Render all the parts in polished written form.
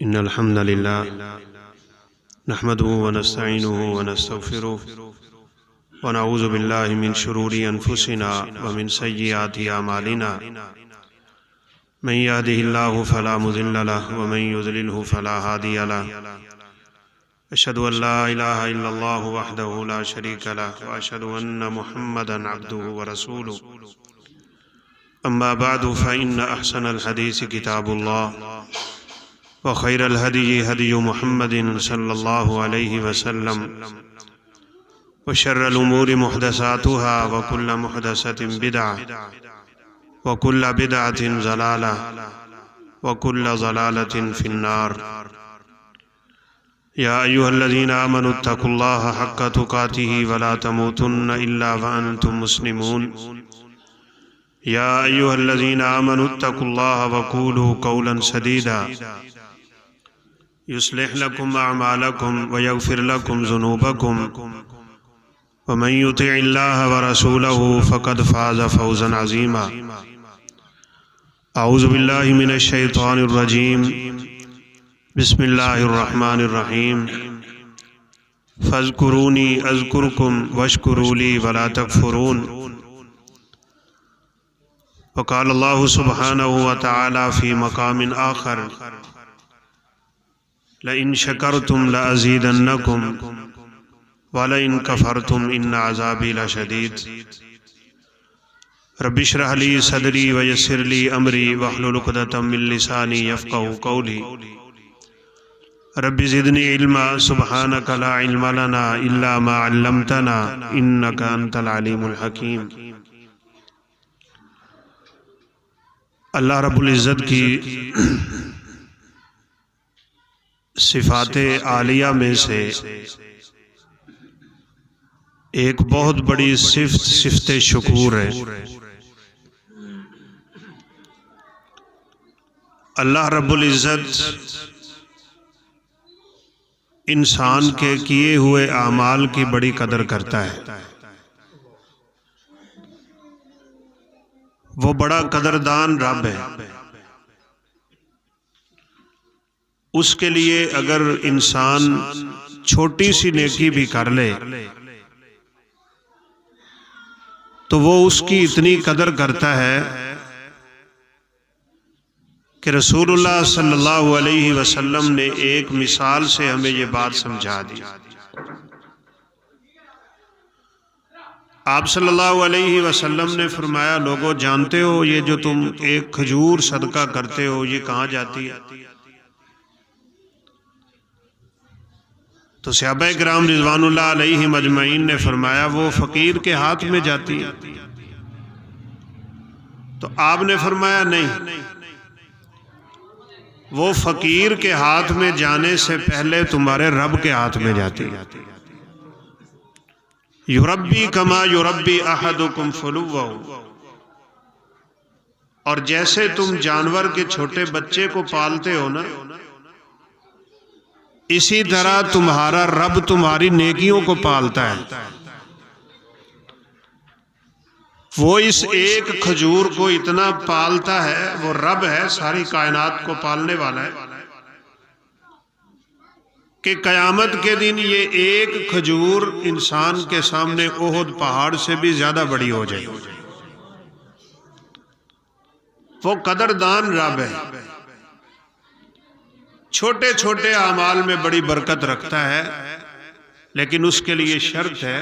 إن الحمد لله نحمده ونستعينه ونستغفره ونعوذ بالله من شرور أنفسنا ومن سيئات أعمالنا من يهده الله فلا مضل له ومن يضلله فلا هادي له أشهد أن لا إله إلا الله وحده لا شريك له وأشهد أن محمدا عبده ورسوله أما بعد فإن أحسن الحديث كتاب الله وخير الهدي هدي محمد صلى الله عليه وسلم وشر الأمور محدثاتها وكل محدثة بدعة وكل بدعة ضلالة وكل ضلالة في النار يا أيها الذين آمنوا اتقوا الله حق تقاته ولا تموتن إلا وأنتم مسلمون يا أيها الذين آمنوا اتقوا الله وقولوا قولا سديدا يصلح لكم أعمالكم ويغفر لكم ذنوبكم ومن يطع الله ورسوله فقد فاز فوزا عظيما أعوذ بالله من الشيطان الرجيم بسم الله الرحمن الرحيم فاذكروني أذكركم واشكروا لي ولا تكفرون وقال الله سبحانه وتعالى في مقام آخر لئن شكرتم لأزيدنكم ولئن كفرتم إن عذابي لشديد رب اشرح لي صدري ويسر لي أمري واحلل عقدة من لساني يفقهوا قولي رب زدني علما سبحانك لا علم لنا إلا ما علمتنا إنك أنت العليم الحكيم۔ اللہ رب العزت کی صفات عالیہ میں سے ایک بہت بڑی صفت شکور ہے۔ اللہ رب العزت انسان کے کیے ہوئے اعمال کی بڑی قدر کرتا ہے۔ وہ بڑا قدردان رب ہے۔ اس کے لیے اگر انسان چھوٹی سی نیکی بھی کر لے تو وہ اس کی اتنی قدر کرتا ہے کہ رسول اللہ صلی اللہ علیہ وسلم نے ایک مثال سے ہمیں یہ بات سمجھا دی۔ آپ صلی اللہ علیہ وسلم نے فرمایا، لوگو جانتے ہو یہ جو تم ایک کھجور صدقہ کرتے ہو یہ کہاں جاتی ہے؟ تو صحابہ کرام رضوان اللہ علیہم اجمعین نے فرمایا وہ فقیر کے ہاتھ میں جاتی ہے۔ تو آپ نے فرمایا نہیں، وہ فقیر کے ہاتھ میں جانے سے پہلے تمہارے رب کے ہاتھ میں جاتی ہے۔ یربی کما یربی احدکم فلوہ، اور جیسے تم جانور کے چھوٹے بچے کو پالتے ہو نا، اسی طرح تمہارا رب تمہاری نیکیوں کو پالتا ہے۔ وہ اس ایک کھجور کو اتنا پالتا ہے، وہ رب ہے، ساری کائنات کو پالنے والا ہے، کہ قیامت کے دن یہ ایک کھجور انسان کے سامنے احد پہاڑ سے بھی زیادہ بڑی ہو جائے۔ وہ قدردان رب ہے، چھوٹے چھوٹے اعمال میں بڑی برکت رکھتا ہے، لیکن اس کے لیے شرط ہے،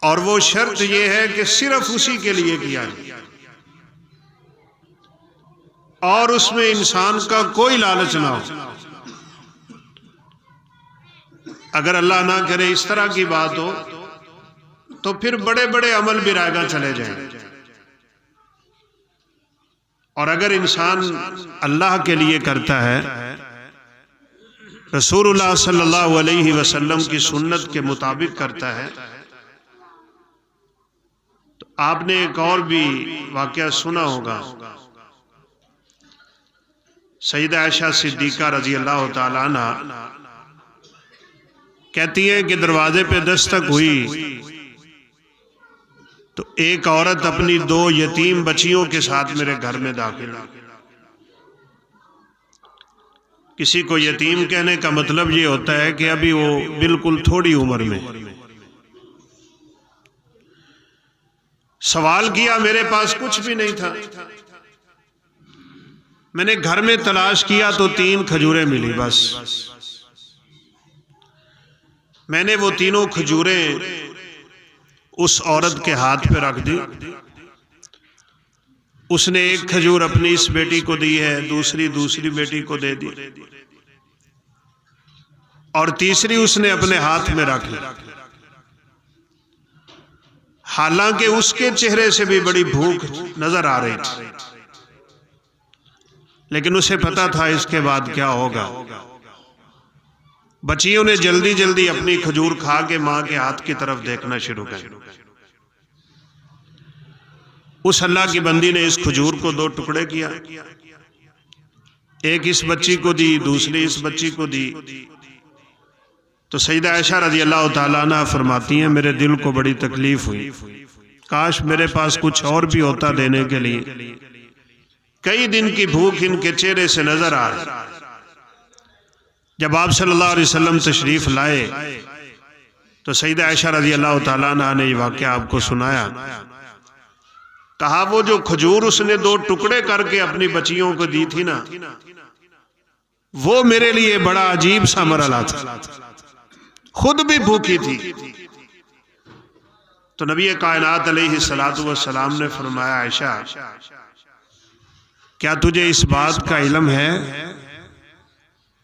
اور وہ شرط یہ ہے کہ صرف اسی کے لیے کیا جائے، اور اس میں انسان کا کوئی لالچ نہ ہو۔ اگر اللہ نہ کرے اس طرح کی بات ہو تو پھر بڑے بڑے عمل بھی رائگاں چلے جائیں، اور اگر انسان اللہ کے لیے کرتا ہے، رسول اللہ صلی اللہ علیہ وسلم کی سنت کے مطابق کرتا ہے، تو آپ نے ایک اور بھی واقعہ سنا ہوگا۔ سیدہ عائشہ صدیقہ رضی اللہ تعالیٰ عنہ کہتی ہیں کہ دروازے پہ دستک ہوئی تو ایک عورت اپنی 2 یتیم بچیوں کے ساتھ میرے گھر میں داخل ہوئی۔ کسی کو یتیم کہنے کا مطلب یہ ہوتا ہے کہ ابھی وہ بالکل تھوڑی عمر میں. سوال کیا، میرے پاس کچھ بھی نہیں تھا، میں نے گھر میں تلاش کیا تو 3 کھجوریں ملی بس. میں نے وہ تینوں کھجوریں اس عورت کے ہاتھ پہ رکھ دی. اس نے ایک کھجور اپنی اس بیٹی کو دی ہے، دوسری بیٹی کو دے دی، اور تیسری اس نے اپنے ہاتھ میں رکھ لی. حالانکہ اس کے چہرے سے بھی بڑی بھوک نظر آ رہی تھی، لیکن اسے پتا تھا اس کے بعد کیا ہوگا. بچیوں نے جلدی جلدی اپنی کھجور کھا کے ماں کے ہاتھ کی طرف دیکھنا شروع کر. اس اللہ کی بندی نے اس کھجور کو 2 ٹکڑے کیا، ایک اس بچی کو دی، دوسری اس بچی کو دی. تو سیدہ عائشہ رضی اللہ تعالیٰ عنہ فرماتی ہیں میرے دل کو بڑی تکلیف ہوئی، کاش میرے پاس کچھ اور بھی ہوتا دینے کے لیے. کئی دن کی بھوک ان کے چہرے سے نظر آ رہی. جب آپ صلی اللہ علیہ وسلم تشریف لائے تو سیدہ عائشہ رضی اللہ تعالیٰ عنہ نے یہ واقعہ آپ کو سنایا. کہا وہ جو کھجور اس نے 2 ٹکڑے کر کے اپنی بچیوں کو دی تھی نا، وہ میرے لیے بڑا عجیب سا مرحلہ تھا، خود بھی بھوکی تھی. تو نبی کائنات علیہ السلام نے فرمایا عائشہ کیا تجھے اس بات کا علم ہے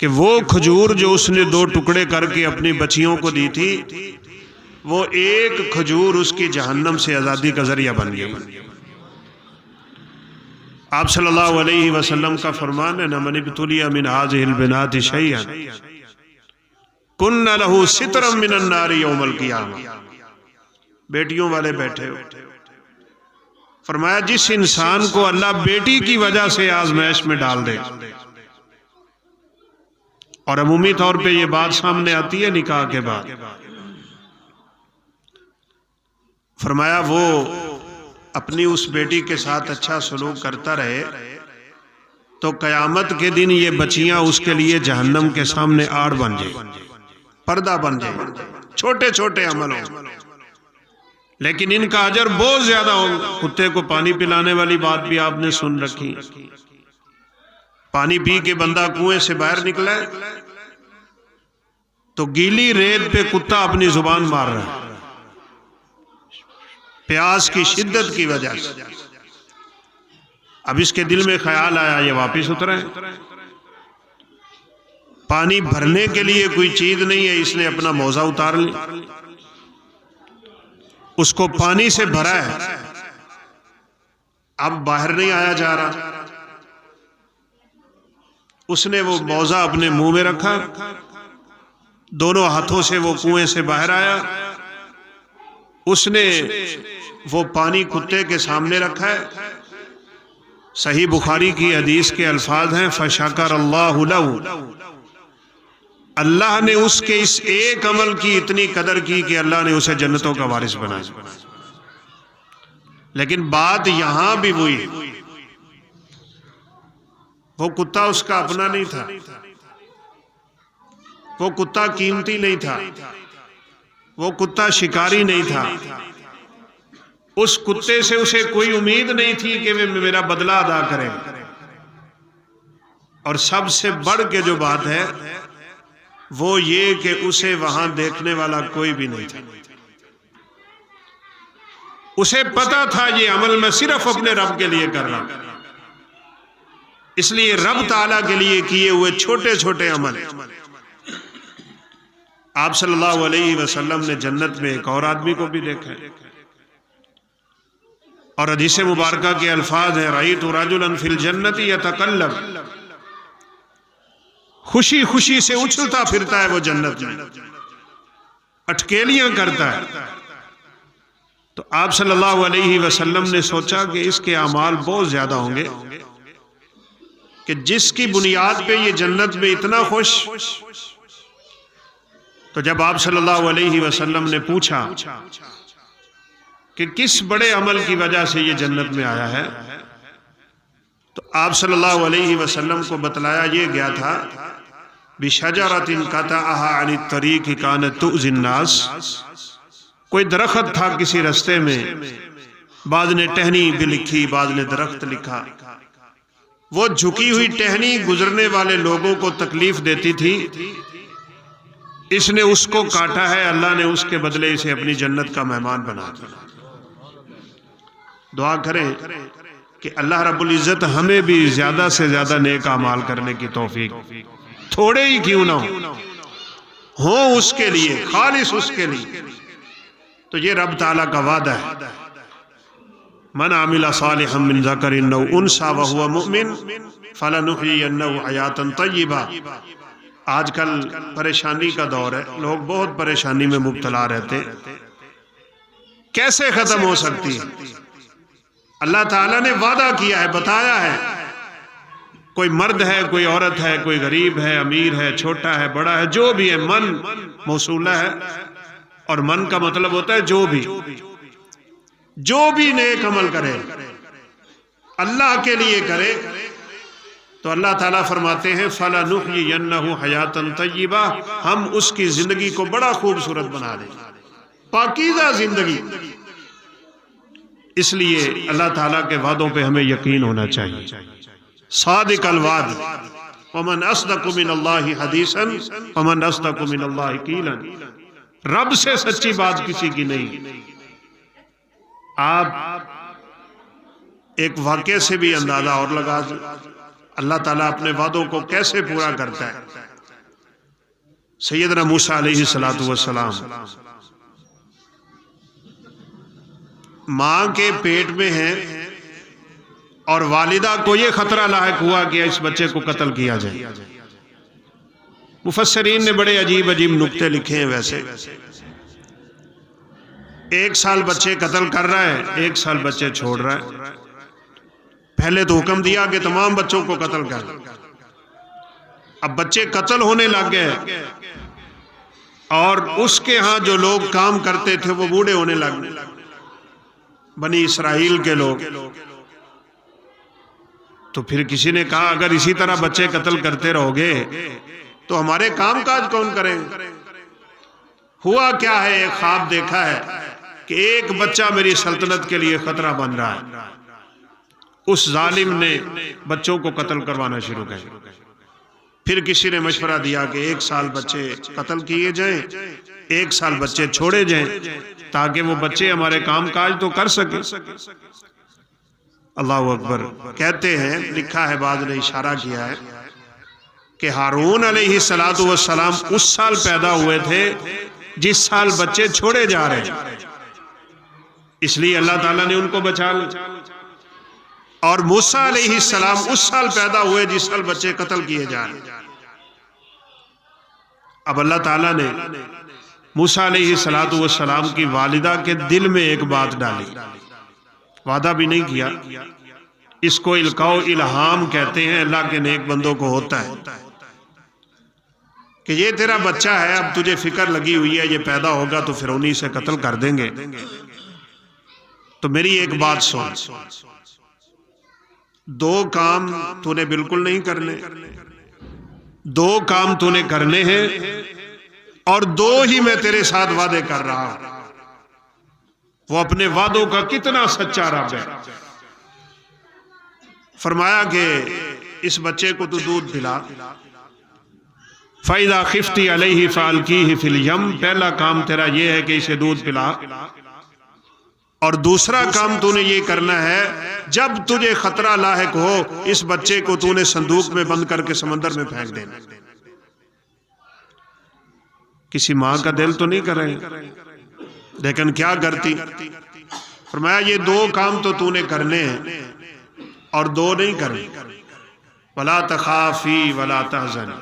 کہ وہ کھجور جو اس نے 2 ٹکڑے کر کے اپنی بچیوں کو دی تھی، وہ ایک کھجور اس کی جہنم سے آزادی کا ذریعہ بن گئی. آپ صلی اللہ علیہ وسلم کا فرمان ہے من ابتلی من هذه البنات شيئا كن له سترا من النار یوم القیامہ. بیٹیوں والے بیٹھے ہو، فرمایا جس انسان کو اللہ بیٹی کی وجہ سے آزمائش میں ڈال دے، اور عمومی طور پہ یہ بات سامنے آتی ہے نکاح کے بعد، فرمایا وہ اپنی اس بیٹی کے ساتھ اچھا سلوک کرتا رہے تو قیامت کے دن یہ بچیاں اس کے لیے جہنم کے سامنے آڑ بن جائے، پردہ بن جائے. چھوٹے چھوٹے عمل ہوں لیکن ان کا اجر بہت زیادہ ہو. کتے کو پانی پلانے والی بات بھی آپ نے سن رکھی. پانی پی کے بندہ کنویں سے باہر نکلا ہے تو گیلی ریت پہ کتا اپنی زبان مار رہا ہے پیاس کی شدت کی وجہ سے. اب اس کے دل میں خیال آیا یہ واپس اترا ہے، پانی بھرنے کے لیے کوئی چیز نہیں ہے، اس نے اپنا موزہ اتار لی، اس کو پانی سے بھرا ہے، اب باہر نہیں آیا جا رہا. اس نے وہ موزہ اپنے منہ میں رکھا، دونوں ہاتھوں سے وہ کنویں سے باہر آیا. اس نے وہ پانی کتے کے سامنے رکھا ہے. صحیح بخاری کی حدیث کے الفاظ ہیں فشکر اللہ لہ، اللہ نے اس کے اس ایک عمل کی اتنی قدر کی کہ اللہ نے اسے جنتوں کا وارث بنایا. لیکن بات یہاں بھی ہوئی، وہ کتا اس کا اپنا نہیں تھا، وہ کتا قیمتی نہیں تھا، وہ کتا شکاری نہیں تھا. اس کتے سے اسے کوئی امید نہیں تھی کہ وہ میرا بدلہ ادا کرے. اور سب سے بڑھ کے جو بات ہے وہ یہ کہ اسے وہاں دیکھنے والا کوئی بھی نہیں تھا. اسے پتا تھا یہ عمل میں صرف اپنے رب کے لیے کر رہا ہوں، اس لیے رب تعالیٰ کے لیے کیے ہوئے چھوٹے چھوٹے عمل. آپ صلی اللہ علیہ وسلم نے جنت میں ایک اور آدمی کو بھی دیکھا ہے، اور حدیث مبارکہ کے الفاظ ہیں رأیت رجلا فی الجنت یتقلب، خوشی خوشی سے اچھلتا پھرتا ہے وہ جنت میں، اٹکیلیاں کرتا ہے. تو آپ صلی اللہ علیہ وسلم نے سوچا کہ اس کے اعمال بہت زیادہ ہوں گے کہ جس کی بنیاد پہ یہ جنت میں اتنا خوش. تو جب آپ صلی اللہ علیہ وسلم نے پوچھا کہ کس بڑے عمل کی وجہ سے یہ جنت میں آیا ہے، تو آپ صلی اللہ علیہ وسلم کو بتلایا یہ گیا تھا بشجرۃ قطعها عن الطریق کانت تؤذی الناس، کوئی درخت تھا کسی رستے میں، بعض نے ٹہنی بھی لکھی، بعض نے درخت لکھا، وہ جھکی ہوئی ٹہنی گزرنے والے لوگوں کو تکلیف دیتی تھی، اس نے اس کو کاٹا ہے، اللہ نے اس کے بدلے اسے اپنی جنت کا مہمان بنا دیا۔ دعا کریں کہ اللہ رب العزت ہمیں بھی زیادہ سے زیادہ نیک اعمال کرنے کی توفیق، تھوڑے ہی کیوں نہ ہوں اس کے لیے، خالص اس کے لیے۔ تو یہ رب تعالیٰ کا وعدہ ہے، من عمل صالحا من ذکر او انثی وہو مؤمن فلنحیینہ حیاۃ طیبہ۔ آج کل پریشانی کا دور ہے، لوگ بہت پریشانی میں مبتلا رہتے، کیسے ختم ہو سکتی ہے؟ اللہ تعالیٰ نے وعدہ کیا ہے، بتایا ہے، کوئی مرد ہے، کوئی عورت ہے، کوئی غریب ہے، امیر ہے، چھوٹا ہے، بڑا ہے، جو بھی ہے، من موصولہ ہے، اور من کا مطلب ہوتا ہے جو بھی نیک عمل کرے، اللہ کے لیے کرے، تو اللہ تعالیٰ فرماتے ہیں فَلَنُحْيِيَنَّهُ حَيَاةً طَيِّبَةً، ہم اس کی زندگی کو بڑا خوبصورت بنا دیں، پاکیزہ زندگی۔ اس لیے اللہ تعالیٰ کے وعدوں پہ ہمیں یقین ہونا چاہیے، صادق الوعد، ومن اصدق من اللہ حدیثا ومن اصدق من اللہ قیلا، رب سے سچی بات کسی کی نہیں۔ آپ ایک واقعے سے بھی اندازہ اور لگا دیں اللہ تعالیٰ اپنے وعدوں کو کیسے پورا کرتا ہے۔ سیدنا موسیٰ علیہ السلام ماں کے پیٹ میں ہیں، اور والدہ کو یہ خطرہ لاحق ہوا کہ اس بچے کو قتل کیا جائے۔ مفسرین نے بڑے عجیب عجیب نکتے لکھے ہیں۔ ویسے 1 سال بچے قتل کر رہا ہے، 1 سال بچے چھوڑ رہا ہے۔ پہلے تو حکم دیا کہ تمام بچوں کو قتل کر، اب بچے قتل ہونے لگ گئے، اور اس کے ہاں جو لوگ کام کرتے تھے وہ بوڑھے ہونے لگ گئے، بنی اسرائیل کے لوگ۔ تو پھر کسی نے کہا اگر اسی طرح بچے قتل کرتے رہو گے تو ہمارے کام کاج کون کریں؟ ہوا کیا ہے، ایک خواب دیکھا ہے کہ ایک بچہ میری سلطنت کے لیے خطرہ بن رہا ہے۔ اس ظالم نے بچوں کو قتل کروانا شروع کر دیا۔ پھر کسی نے مشورہ دیا کہ 1 سال بچے قتل کیے جائیں، 1 سال بچے چھوڑے جائیں، تاکہ وہ بچے ہمارے کام کاج تو کر سکیں۔ اللہ اکبر۔ کہتے ہیں، لکھا ہے، بعض نے اشارہ کیا ہے کہ ہارون علیہ السلام اس سال پیدا ہوئے تھے جس سال بچے چھوڑے جا رہے ہیں، اس لیے اللہ تعالیٰ نے ان کو بچا لیا۔ اور موسیٰ علیہ السلام اس سال پیدا ہوئے جس سال بچے قتل کیے جا رہے ہیں۔ اب اللہ تعالیٰ نے موسیٰ علیہ السلام کی والدہ کے دل میں ایک بات ڈالی، وعدہ بھی نہیں کیا، اس کو القاء الہام کہتے ہیں، اللہ کے نیک بندوں کو ہوتا ہے کہ یہ تیرا بچہ ہے، اب تجھے فکر لگی ہوئی ہے، یہ پیدا ہوگا تو پھر انہی سے قتل کر دیں گے، تو میری ایک بات سن، 2 کام تو نے بالکل نہیں کرنے، 2 کام تو نے کرنے ہیں، اور 2 ہی میں تیرے ساتھ وعدے کر رہا ہوں۔ وہ اپنے وعدوں کا کتنا سچا رب ہے۔ فرمایا کہ اس بچے کو تو دودھ پلا، فَإِذَا خِفْتِ عَلَيْهِ فَأَلْقِيهِ فِي الْيَمِّ، پہلا کام تیرا یہ ہے کہ اسے دودھ پلا، اور دوسرا کام تو نے یہ کرنا ہے جب تجھے خطرہ لاحق ہو اس بچے کو تو نے صندوق میں بند کر کے سمندر میں پھینک دینا۔ کسی ماں کا دل تو نہیں کرے، لیکن کیا کرتی؟ فرمایا یہ 2 کام تو نے کرنے ہیں، اور 2 نہیں کرنے۔ وَلَا تَخَافِي وَلَا تَحْزَنِي،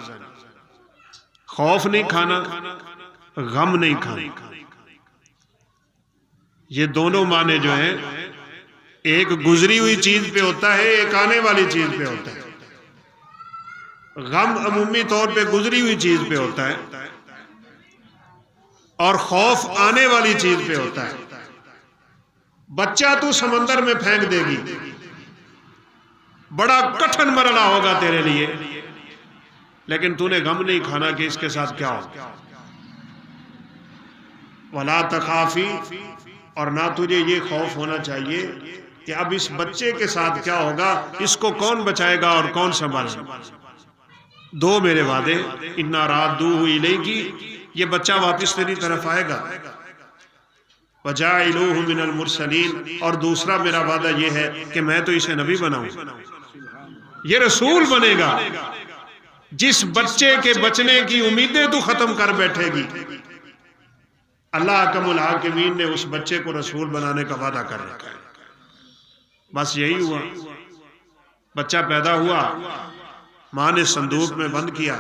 خوف نہیں کھانا، غم نہیں کھانا۔ یہ دونوں معنی جو ہیں، ایک گزری ہوئی چیز پہ ہوتا ہے، ایک آنے والی چیز پہ ہوتا ہے۔ غم عمومی طور پہ گزری ہوئی چیز پہ ہوتا ہے، اور خوف آنے والی چیز پہ ہوتا ہے۔ بچہ تو سمندر میں پھینک دے گی، بڑا کٹھن مرحلہ ہوگا تیرے لیے، لیکن تو نے غم نہیں کھانا کہ اس کے ساتھ کیا ہو. وَلَا تَخَافِي، اور نہ تجھے یہ خوف ہونا چاہیے کہ اب اس بچے کے ساتھ کیا ہوگا، اس کو کون بچائے گا اور کون سنبھالے گا. دو میرے وعدے، اِنَّا رَادُّوهُ إِلَيْكِ، یہ بچہ واپس تیری طرف آئے گا. وَجَاعِلُوهُ مِنَ الْمُرْسَلِينَ، اور دوسرا میرا وعدہ یہ ہے کہ میں تو اسے نبی بناؤں، یہ رسول بنے گا. جس بچے کے بچنے کی امیدیں تو ختم کر بیٹھے گی، اللہ احکم الحاکمین نے اس بچے کو رسول بنانے کا وعدہ کر رکھا ہے. بس یہی ہوا، بچہ پیدا ہوا، ماں نے صندوق میں بند کیا،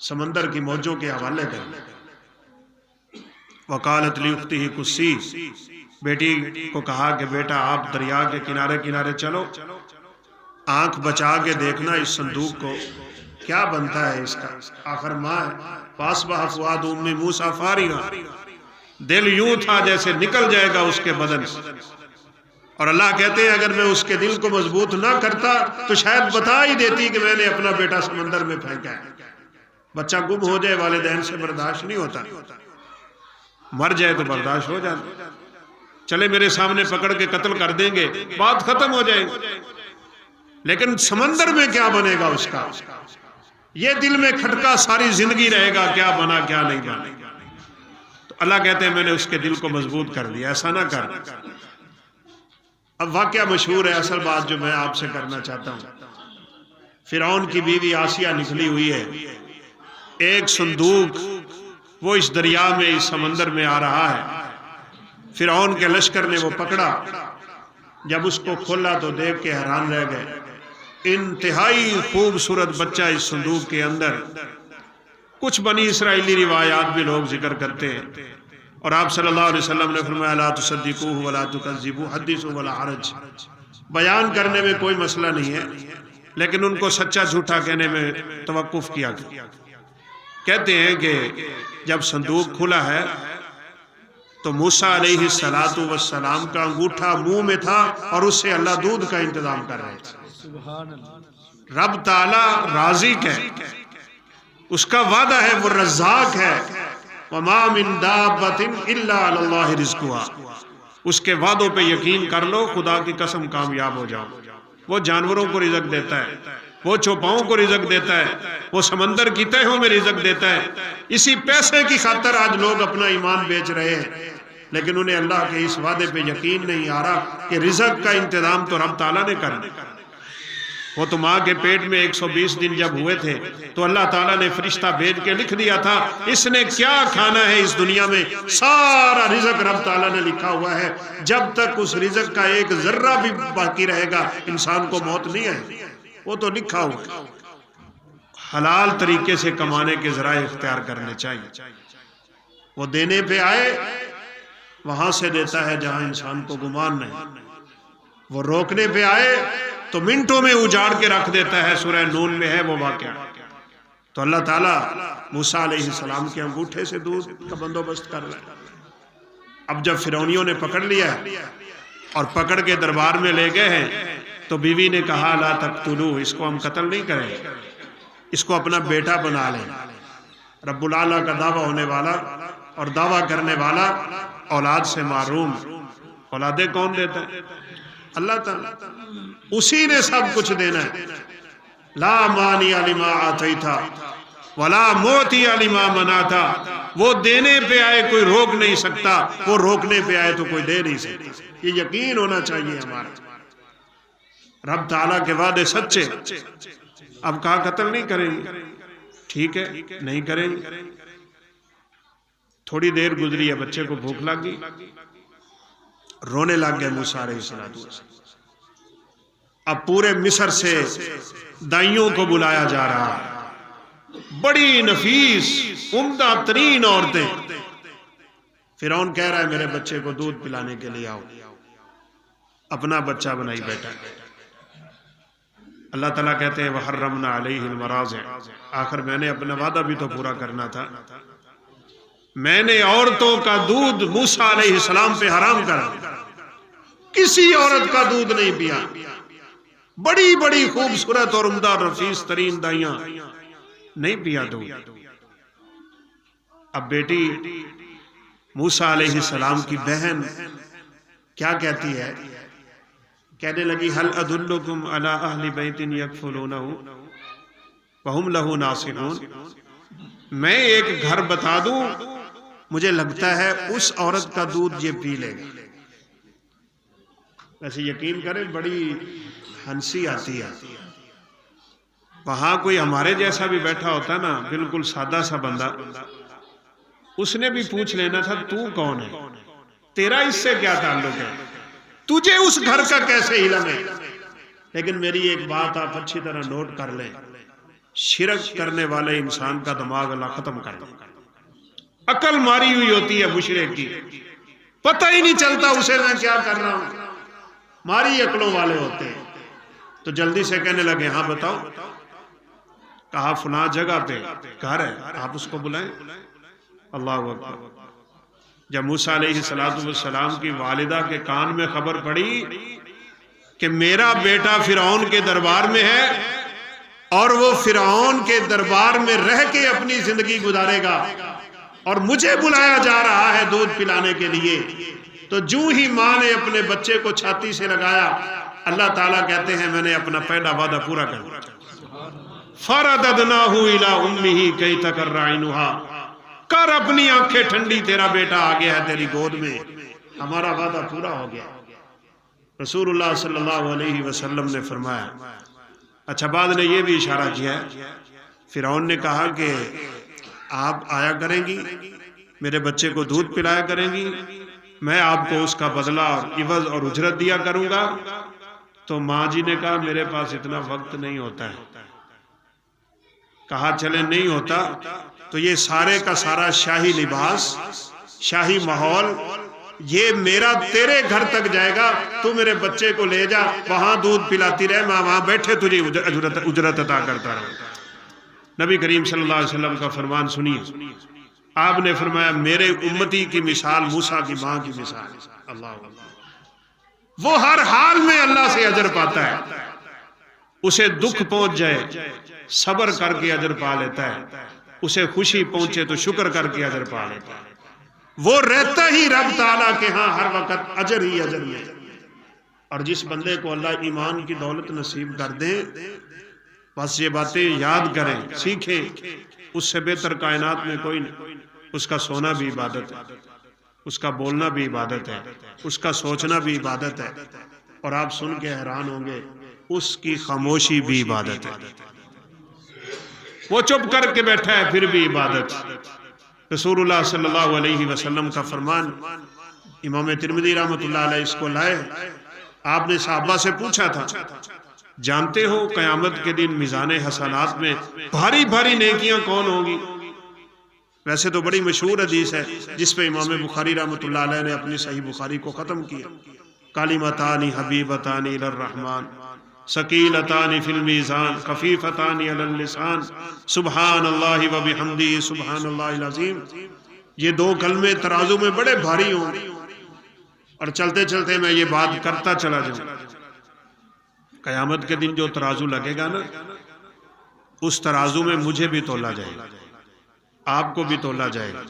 سمندر کی موجوں کے حوالے کر. وقالت لأختہ قصی، بیٹی کو کہا کہ بیٹا آپ دریا کے کنارے کنارے چلو، آنکھ بچا کے دیکھنا اس صندوق کو کیا بنتا ہے اس کا. آخر ماں ہے. فاصبح فؤاد ام موسیٰ فارغا، دل یوں تھا جیسے نکل جائے گا اس کے بدن سے. اور اللہ کہتے ہیں اگر میں اس کے دل کو مضبوط نہ کرتا تو شاید بتا ہی دیتی کہ میں نے اپنا بیٹا سمندر میں پھینکا ہے. بچہ گم ہو جائے والدین سے برداشت نہیں ہوتا، مر جائے تو برداشت ہو جاتا. چلے میرے سامنے پکڑ کے قتل کر دیں گے، بات ختم ہو جائے گی، لیکن سمندر میں کیا بنے گا اس کا، یہ دل میں کھٹکا ساری زندگی رہے گا، کیا بنا کیا نہیں بنا. تو اللہ کہتے ہیں میں نے اس کے دل کو مضبوط کر دیا، ایسا نہ کر. اب واقعہ مشہور ہے، اصل بات جو میں آپ سے کرنا چاہتا ہوں. فرعون کی بیوی آسیہ نکلی ہوئی ہے، ایک صندوق وہ اس دریا میں اس سمندر میں آ رہا ہے. فرعون کے لشکر نے وہ پکڑا، جب اس کو کھولا تو دیکھ کے حیران رہ گئے. انتہائی خوبصورت بچہ اس صندوق کے اندر. کچھ بنی اسرائیلی روایات بھی لوگ ذکر کرتے ہیں، اور آپ صلی اللہ علیہ وسلم نے فرمایا لا تصدقوه ولا تکذبوه حدثوا ولا حرج. بیان کرنے میں کوئی مسئلہ نہیں ہے، لیکن ان کو سچا جھوٹا کہنے میں توقف کیا گیا. کہتے ہیں کہ جب صندوق کھلا ہے تو موسیٰ علیہ السلام کا انگوٹھا منہ میں تھا اور اس سے اللہ دودھ کا انتظام کر رہے تھے. رب تعالی رازق ہے، اس کا وعدہ ہے، وہ رزاق ہے. وَمَا مِن دَابَّةٍ إِلَّا عَلَى اللَّهِ رِزْقُهَا، اس کے وعدوں پہ یقین کر لو، خدا کی قسم کامیاب ہو جاؤ. وہ جانوروں کو رزق دیتا ہے، وہ چوپاؤں کو رزق دیتا ہے، وہ سمندر کی تہوں میں رزق دیتا ہے. اسی پیسے کی خاطر آج لوگ اپنا ایمان بیچ رہے ہیں، لیکن انہیں اللہ کے اس وعدے پہ یقین نہیں آ رہا کہ رزق کا انتظام تو رب تعالیٰ نے کرنا. وہ تو ماں کے پیٹ میں 120 دن جب ہوئے تھے تو اللہ تعالیٰ نے فرشتہ بھیج کے لکھ دیا تھا اس نے کیا کھانا ہے اس دنیا میں. سارا رزق رب تعالیٰ نے لکھا ہوا ہے. جب تک اس رزق کا ایک ذرہ بھی باقی رہے گا انسان کو موت نہیں ہے، وہ تو لکھا ہوا ہے. حلال طریقے سے کمانے کے ذرائع اختیار کرنے چاہیے. وہ دینے پہ آئے وہاں سے دیتا ہے جہاں انسان کو گمان نہیں. وہ روکنے پہ آئے تو منٹوں میں اجاڑ کے رکھ دیتا ہے. سورہ نون میں ہے وہ واقعہ. تو اللہ تعالیٰ موسیٰ علیہ السلام کے انگوٹھے سے دودھ کا بندوبست کر رہا ہے. اب جب فرعونیوں نے پکڑ لیا اور پکڑ کے دربار میں لے گئے ہیں تو بیوی نے کہا لا تقتلوہ، اس کو ہم قتل نہیں کریں، اس کو اپنا بیٹا بنا لیں. رب العالیٰ کا دعویٰ ہونے والا اور دعویٰ کرنے والا اولاد سے محروم. اولادیں کون دیتا ہے؟ اللہ تعالیٰ. اسی نے سب کچھ دینا ہے. لا مانع لما آتیت ولا معطی لما منعت. وہ دینے پہ آئے کوئی روک نہیں سکتا، وہ روکنے پہ آئے تو کوئی دے نہیں سکتا. یہ یقین ہونا چاہیے ہمارا. رب تعالیٰ کے وعدے سچے. اب کہا قتل نہیں کریں گے، ٹھیک ہے نہیں کریں گے. تھوڑی دیر گزری ہے، بچے کو بھوک لگ گئی، رونے لگ گئے موسیٰ علیہ السلام. اب پورے مصر سے دائیوں کو بلایا جا رہا ہے، بڑی نفیس عمدہ ترین عورتیں. فرعون کہہ رہا ہے میرے بچے کو دودھ پلانے کے لیے آؤ. اپنا بچہ بنائی بیٹھا. اللہ تعالیٰ کہتے ہیں وَحَرَّمْنَا عَلَيْهِ الْمَرَاضِعَ. آخر میں نے اپنا وعدہ بھی تو پورا کرنا تھا. میں نے عورتوں کا دودھ موسیٰ علیہ السلام پہ حرام کرا، کسی عورت کا دودھ نہیں پیا. بڑی بڑی خوبصورت اور عمدہ نفیس ترین دائیاں نہیں پیا دودھ۔ اب بیٹی موسیٰ علیہ السلام کی بہن کیا کہتی ہے؟ کہنے لگی هل ادلکم علی اہل بیت یکفلونہ وہم لہ ناصحون، میں ایک گھر بتا دوں، مجھے لگتا ہے اس عورت کا دودھ یہ پی لے گا۔ ویسے یقین کریں بڑی ہنسی آتی ہے، وہاں کوئی ہمارے جیسا بھی بیٹھا ہوتا نا، بالکل سادہ سا بندہ، اس نے بھی پوچھ لینا تھا تو کون ہے، تیرا اس سے کیا تعلق ہے، تجھے اس گھر کا کیسے علم ہے؟ لیکن میری ایک بات آپ اچھی طرح نوٹ کر لیں، شرک کرنے والے انسان کا دماغ اللہ ختم کر دے۔ عقل ماری ہوئی ہوتی ہے مشرک کی، پتہ ہی نہیں چلتا اسے میں کیا کر رہا ہوں، ماری عقلوں والے ہوتے ہیں۔ تو جلدی سے کہنے لگے ہاں بتاؤ، کہا فلاں جگہ پہ گھر ہے، آپ اس کو بلائیں۔ اللہ اکبر۔ جب موسیٰ علیہ السلام کی والدہ کے کان میں خبر پڑی کہ میرا بیٹا فرعون کے دربار میں ہے اور وہ فرعون کے دربار میں رہ کے اپنی زندگی گزارے گا اور مجھے بلایا جا رہا ہے دودھ پلانے کے لیے، تو جو ہی ماں نے اپنے بچے کو چھاتی سے لگایا، اللہ تعالیٰ کہتے ہیں میں نے اپنا پہلا وعدہ پورا کر دیا۔ فَرَدَدْنَاهُ إِلَىٰ أُمِّهِ كَيْ تَقَرَّ عَيْنُهَا، کر اپنی آنکھیں ٹھنڈی، تیرا بیٹا آ گیا ہے تیری گود میں، ہمارا وعدہ پورا ہو گیا۔ رسول اللہ صلی اللہ علیہ وسلم نے فرمایا، اچھا بعد نے یہ بھی اشارہ کیا ہے، فرعون نے کہا کہ آپ آیا کریں گی، میرے بچے کو دودھ پلایا کریں گی، میں آپ کو اس کا بدلہ اور عوض اور اجرت دیا کروں گا۔ تو ماں جی نے کہا میرے پاس اتنا وقت نہیں ہوتا ہے۔ کہا چلے نہیں ہوتا تو یہ سارے کا سارا شاہی لباس، شاہی ماحول، یہ میرا تیرے گھر تک جائے گا، تو میرے بچے کو لے جا، وہاں دودھ پلاتی رہے، میں وہاں بیٹھے تجھے اجرت عطا کرتا رہا۔ نبی کریم صلی اللہ علیہ وسلم کا فرمان سنیے، آپ نے فرمایا میرے امتی کی مثال موسیٰ کی ماں کی مثال۔ اللہ وہ ہر حال میں اللہ سے اجر پاتا ہے، اسے دکھ پہنچ جائے صبر کر کے اجر پا لیتا ہے، اسے خوشی پہنچے تو شکر کر کے اجر پا لیتا ہے، وہ رہتا ہی رب تعالیٰ کے ہاں ہر وقت اجر ہی اجر میں۔ اور جس بندے کو اللہ ایمان کی دولت نصیب کر دیں، بس یہ باتیں یاد کریں، سیکھیں، اس سے بہتر کائنات میں کوئی نہیں۔ اس کا سونا بھی عبادت ہے، اس کا بولنا بھی عبادت ہے، اس کا سوچنا بھی عبادت ہے، اور آپ سن کے حیران ہوں گے اس کی خاموشی بھی عبادت ہے، وہ چپ کر کے بیٹھا ہے پھر بھی عبادت۔ رسول اللہ صلی اللہ علیہ وسلم کا فرمان، امام ترمذی رحمۃ اللہ علیہ اس کو لائے، آپ نے صحابہ سے پوچھا تھا جانتے ہو قیامت کے دن میزان حسنات میں بھاری بھاری نیکیاں کون ہوں گی؟ ویسے تو بڑی مشہور حدیث ہے جس پہ امام بخاری رحمۃ اللہ علیہ نے اپنی صحیح بخاری کو ختم کیا، کلمتان حبیبتان الی الرحمن ثقیلتان فی المیزان خفیفتان علی اللسان سبحان اللہ وبحمدہ سبحان اللہ العظیم۔ یہ دو کلمے ترازو میں بڑے بھاری ہوں، اور چلتے چلتے میں یہ بات کرتا چلا جاؤں، قیامت کے دن جو ترازو لگے گا نا، اس ترازو میں مجھے بھی تولا جائے گا، آپ کو بھی تولا جائے گا،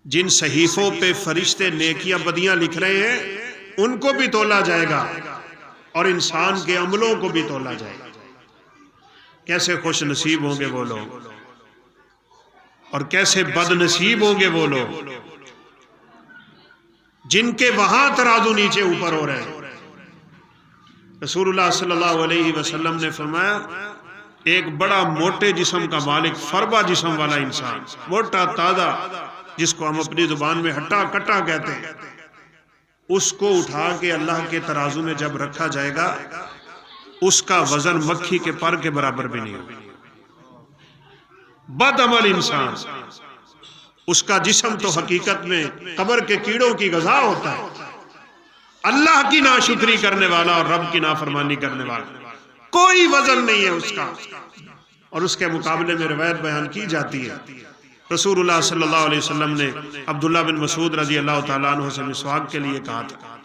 جن صحیفوں پہ فرشتے نیکیاں بدیاں لکھ رہے ہیں ان کو بھی تولا جائے گا، اور انسان کے عملوں کو بھی تولا جائے گا۔ کیسے خوش نصیب ہوں گے وہ لوگ، اور کیسے بد نصیب ہوں گے وہ لوگ جن کے وہاں ترازو نیچے اوپر ہو رہے ہیں۔ رسول اللہ صلی اللہ علیہ وسلم نے فرمایا ایک بڑا موٹے جسم کا مالک، فربا جسم والا انسان، موٹا تازہ، جس کو ہم اپنی زبان میں ہٹا کٹا کہتے ہیں، اس کو اٹھا کے اللہ کے ترازو میں جب رکھا جائے گا، اس کا وزن مکھی کے پر کے برابر بھی نہیں ہوگا۔ بد عمل انسان، اس کا جسم تو حقیقت میں قبر کے کیڑوں کی غذا ہوتا ہے، اللہ کی ناشکری کرنے والا اور رب کی نافرمانی کرنے والا، کوئی وزن نہیں ہے اس کا۔ اور اس کے مقابلے میں روایت بیان کی جاتی ہے، رسول اللہ صلی اللہ علیہ وسلم نے عبداللہ بن مسعود رضی اللہ تعالیٰ عنہ سے مسواک کے لیے کہا تھا،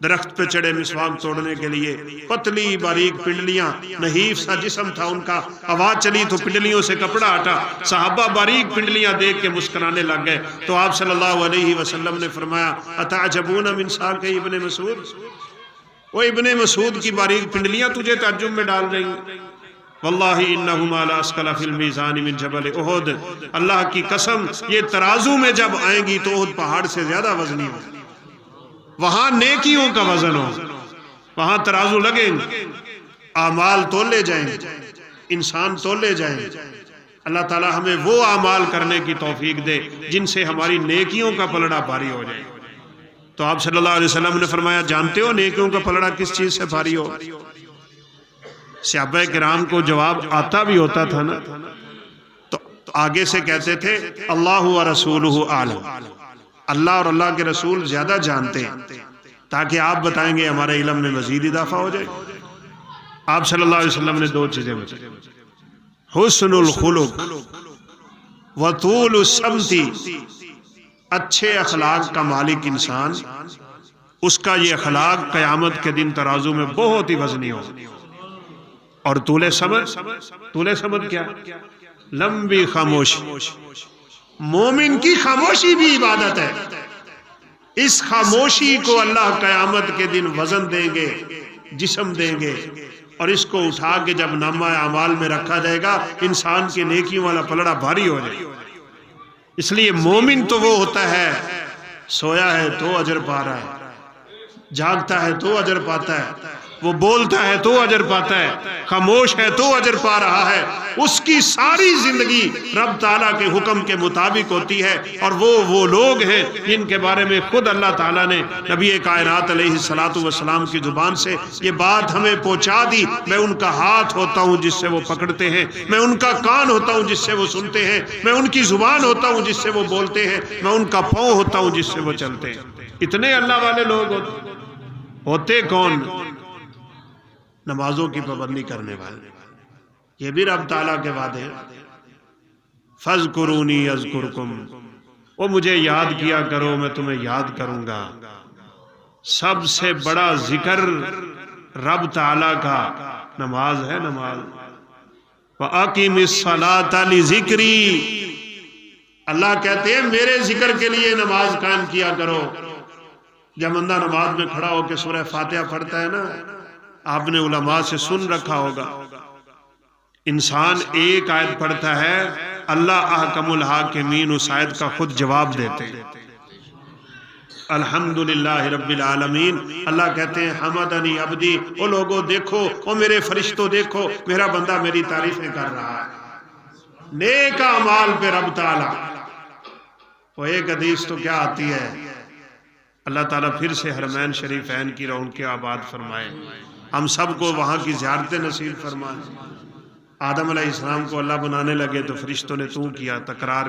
درخت پہ چڑھے مسواک توڑنے کے لیے، پتلی باریک پنڈلیاں، نحیف سا جسم تھا ان کا، ہوا چلی تو پنڈلیوں سے کپڑا ہٹا، صحابہ باریک پنڈلیاں دیکھ کے مسکرانے لگ گئے۔ تو آپ صلی اللہ علیہ وسلم نے فرمایا اتعجبون من ساق ابن مسعود، وہ ابن مسعود کی باریک پنڈلیاں تجھے تعجب میں ڈال رہی ہیں؟ واللہ انہما لاسقل فی المیزان من جبل احد، اللہ کی قسم یہ ترازو میں جب آئیں گی تو احد پہاڑ سے زیادہ وزنی ہو، وہاں نیکیوں کا وزن ہو، وہاں ترازو لگیں گے، اعمال تولے جائیں گے، انسان تولے جائیں گے۔ اللہ تعالی ہمیں وہ اعمال کرنے کی توفیق دے جن سے ہماری نیکیوں کا پلڑا بھاری ہو جائے۔ تو آپ صلی اللہ علیہ وسلم نے فرمایا جانتے ہو نیکیوں کا پلڑا کس چیز سے بھاری ہو؟ صحابہ کرام کو جواب آتا بھی ہوتا تھا نا، تو آگے سے کہتے تھے اللہ و رسولہ اعلم، اللہ اور اللہ کے رسول زیادہ جانتے ہیں، تاکہ آپ بتائیں گے ہمارے علم میں مزید اضافہ ہو جائے۔ آپ صلی اللہ علیہ وسلم نے دو چیزیں بتائی، حسن الخلق وطول السمت، اچھے اخلاق کا مالک انسان، اس کا یہ اخلاق قیامت کے دن ترازو میں بہت ہی وزنی ہو۔ اور طول سمت کیا؟ لمبی خاموشی، مومن کی خاموشی بھی عبادت ہے۔ اس خاموشی کو اللہ قیامت کے دن وزن دیں گے، جسم دیں گے، اور اس کو اٹھا کے جب نامہ اعمال میں رکھا جائے گا انسان کی نیکیوں والا پلڑا بھاری ہو جائے گا۔ اس لیے مومن تو وہ ہوتا ہے سویا ہے تو اجر پا رہا ہے، جاگتا ہے تو اجر پاتا ہے، وہ بولتا ہے تو اجر پاتا ہے، خاموش ہے تو اجر پا رہا ہے۔ اس کی ساری زندگی رب تعالیٰ کے حکم کے مطابق ہوتی ہے، اور وہ لوگ ہیں جن کے بارے میں خود اللہ تعالیٰ نے نبی کائنات علیہ السلام کی زبان سے یہ بات ہمیں پہنچا دی۔ میں ان کا ہاتھ ہوتا ہوں جس سے وہ پکڑتے ہیں، میں ان کا کان ہوتا ہوں جس سے وہ سنتے ہیں، میں ان کی زبان ہوتا ہوں جس سے وہ بولتے ہیں، میں ان کا پاؤں ہوتا ہوں جس سے وہ چلتے ہیں۔ اتنے اللہ والے لوگ ہوتے کون؟ نمازوں کی پابندی کرنے والے، یہ بھی رب تعالیٰ کے وعدے ہیں۔ فَاذْكُرُونِي أَذْكُرْكُمْ، وہ مجھے یاد کیا کرو میں تمہیں یاد کروں گا۔ سب سے بڑا ذکر رب تعالیٰ کا نماز ہے، نماز۔ وَأَقِمِ الصَّلَاةَ لِذِكْرِي، اللہ کہتے ہیں میرے ذکر کے لیے نماز قائم کیا کرو۔ جب بندہ نماز میں کھڑا ہو کے سورہ فاتحہ پڑھتا ہے نا، آپ نے علماء سے سن رکھا ہوگا، انسان ایک آیت پڑھتا ہے، اللہ احکم الحاکمین اس آیت کا خود جواب دیتے ہیں۔ الحمدللہ رب العالمین، اللہ کہتے ہیں حمدنی عبدی، او لوگوں دیکھو، او میرے فرشتوں دیکھو، میرا بندہ میری تعریفیں کر رہا ہے۔ نیک اعمال پہ رب تعالیٰ، وہ ایک حدیث تو کیا آتی ہے، اللہ تعالیٰ پھر سے حرمین شریفین کی رونق کے آباد فرمائے، ہم سب کو وہاں کی زیارتیں نصیب فرمائے۔ آدم علیہ السلام کو اللہ بنانے لگے تو فرشتوں نے تو کیا تکرار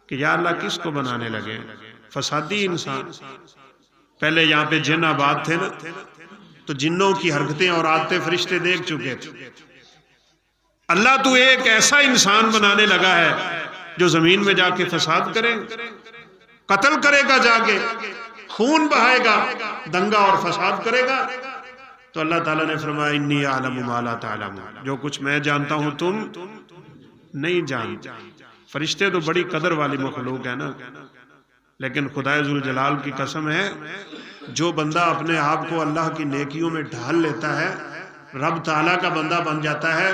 کہ یا اللہ کس کو بنانے لگے؟ فسادی انسان۔ پہلے یہاں پہ جن آباد تھے نا، تو جنوں کی حرکتیں اور عادتیں فرشتے دیکھ چکے تھے۔ اللہ تو ایک ایسا انسان بنانے لگا ہے جو زمین میں جا کے فساد کرے، قتل کرے گا، جا کے خون بہائے گا، دنگا اور فساد کرے گا۔ تو اللہ تعالیٰ نے فرمایا انی اعلم ما لا تعلمون، جو کچھ میں جانتا ہوں تم نہیں جانتے۔ فرشتے تو بڑی قدر والی مخلوق ہے نا، لیکن خدائے ذوالجلال کی قسم ہے، جو بندہ اپنے آپ کو اللہ کی نیکیوں میں ڈھال لیتا ہے، رب تعالیٰ کا بندہ بن جاتا ہے،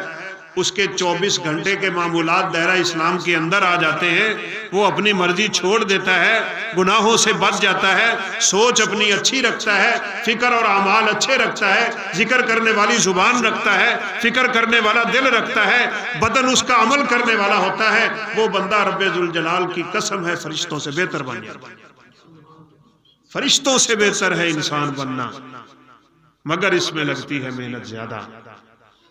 اس کے 24 گھنٹے کے معمولات دائرہ اسلام کے اندر آ جاتے ہیں، وہ اپنی مرضی چھوڑ دیتا ہے، گناہوں سے بچ جاتا ہے، سوچ اپنی اچھی رکھتا ہے، فکر اور اعمال اچھے رکھتا ہے، ذکر کرنے والی زبان رکھتا ہے، فکر کرنے والا دل رکھتا ہے، بدن اس کا عمل کرنے والا ہوتا ہے، وہ بندہ رب ذوالجلال کی قسم ہے فرشتوں سے بہتر بن جاتا ہے۔ فرشتوں سے بہتر ہے انسان بننا، مگر اس میں لگتی ہے محنت زیادہ۔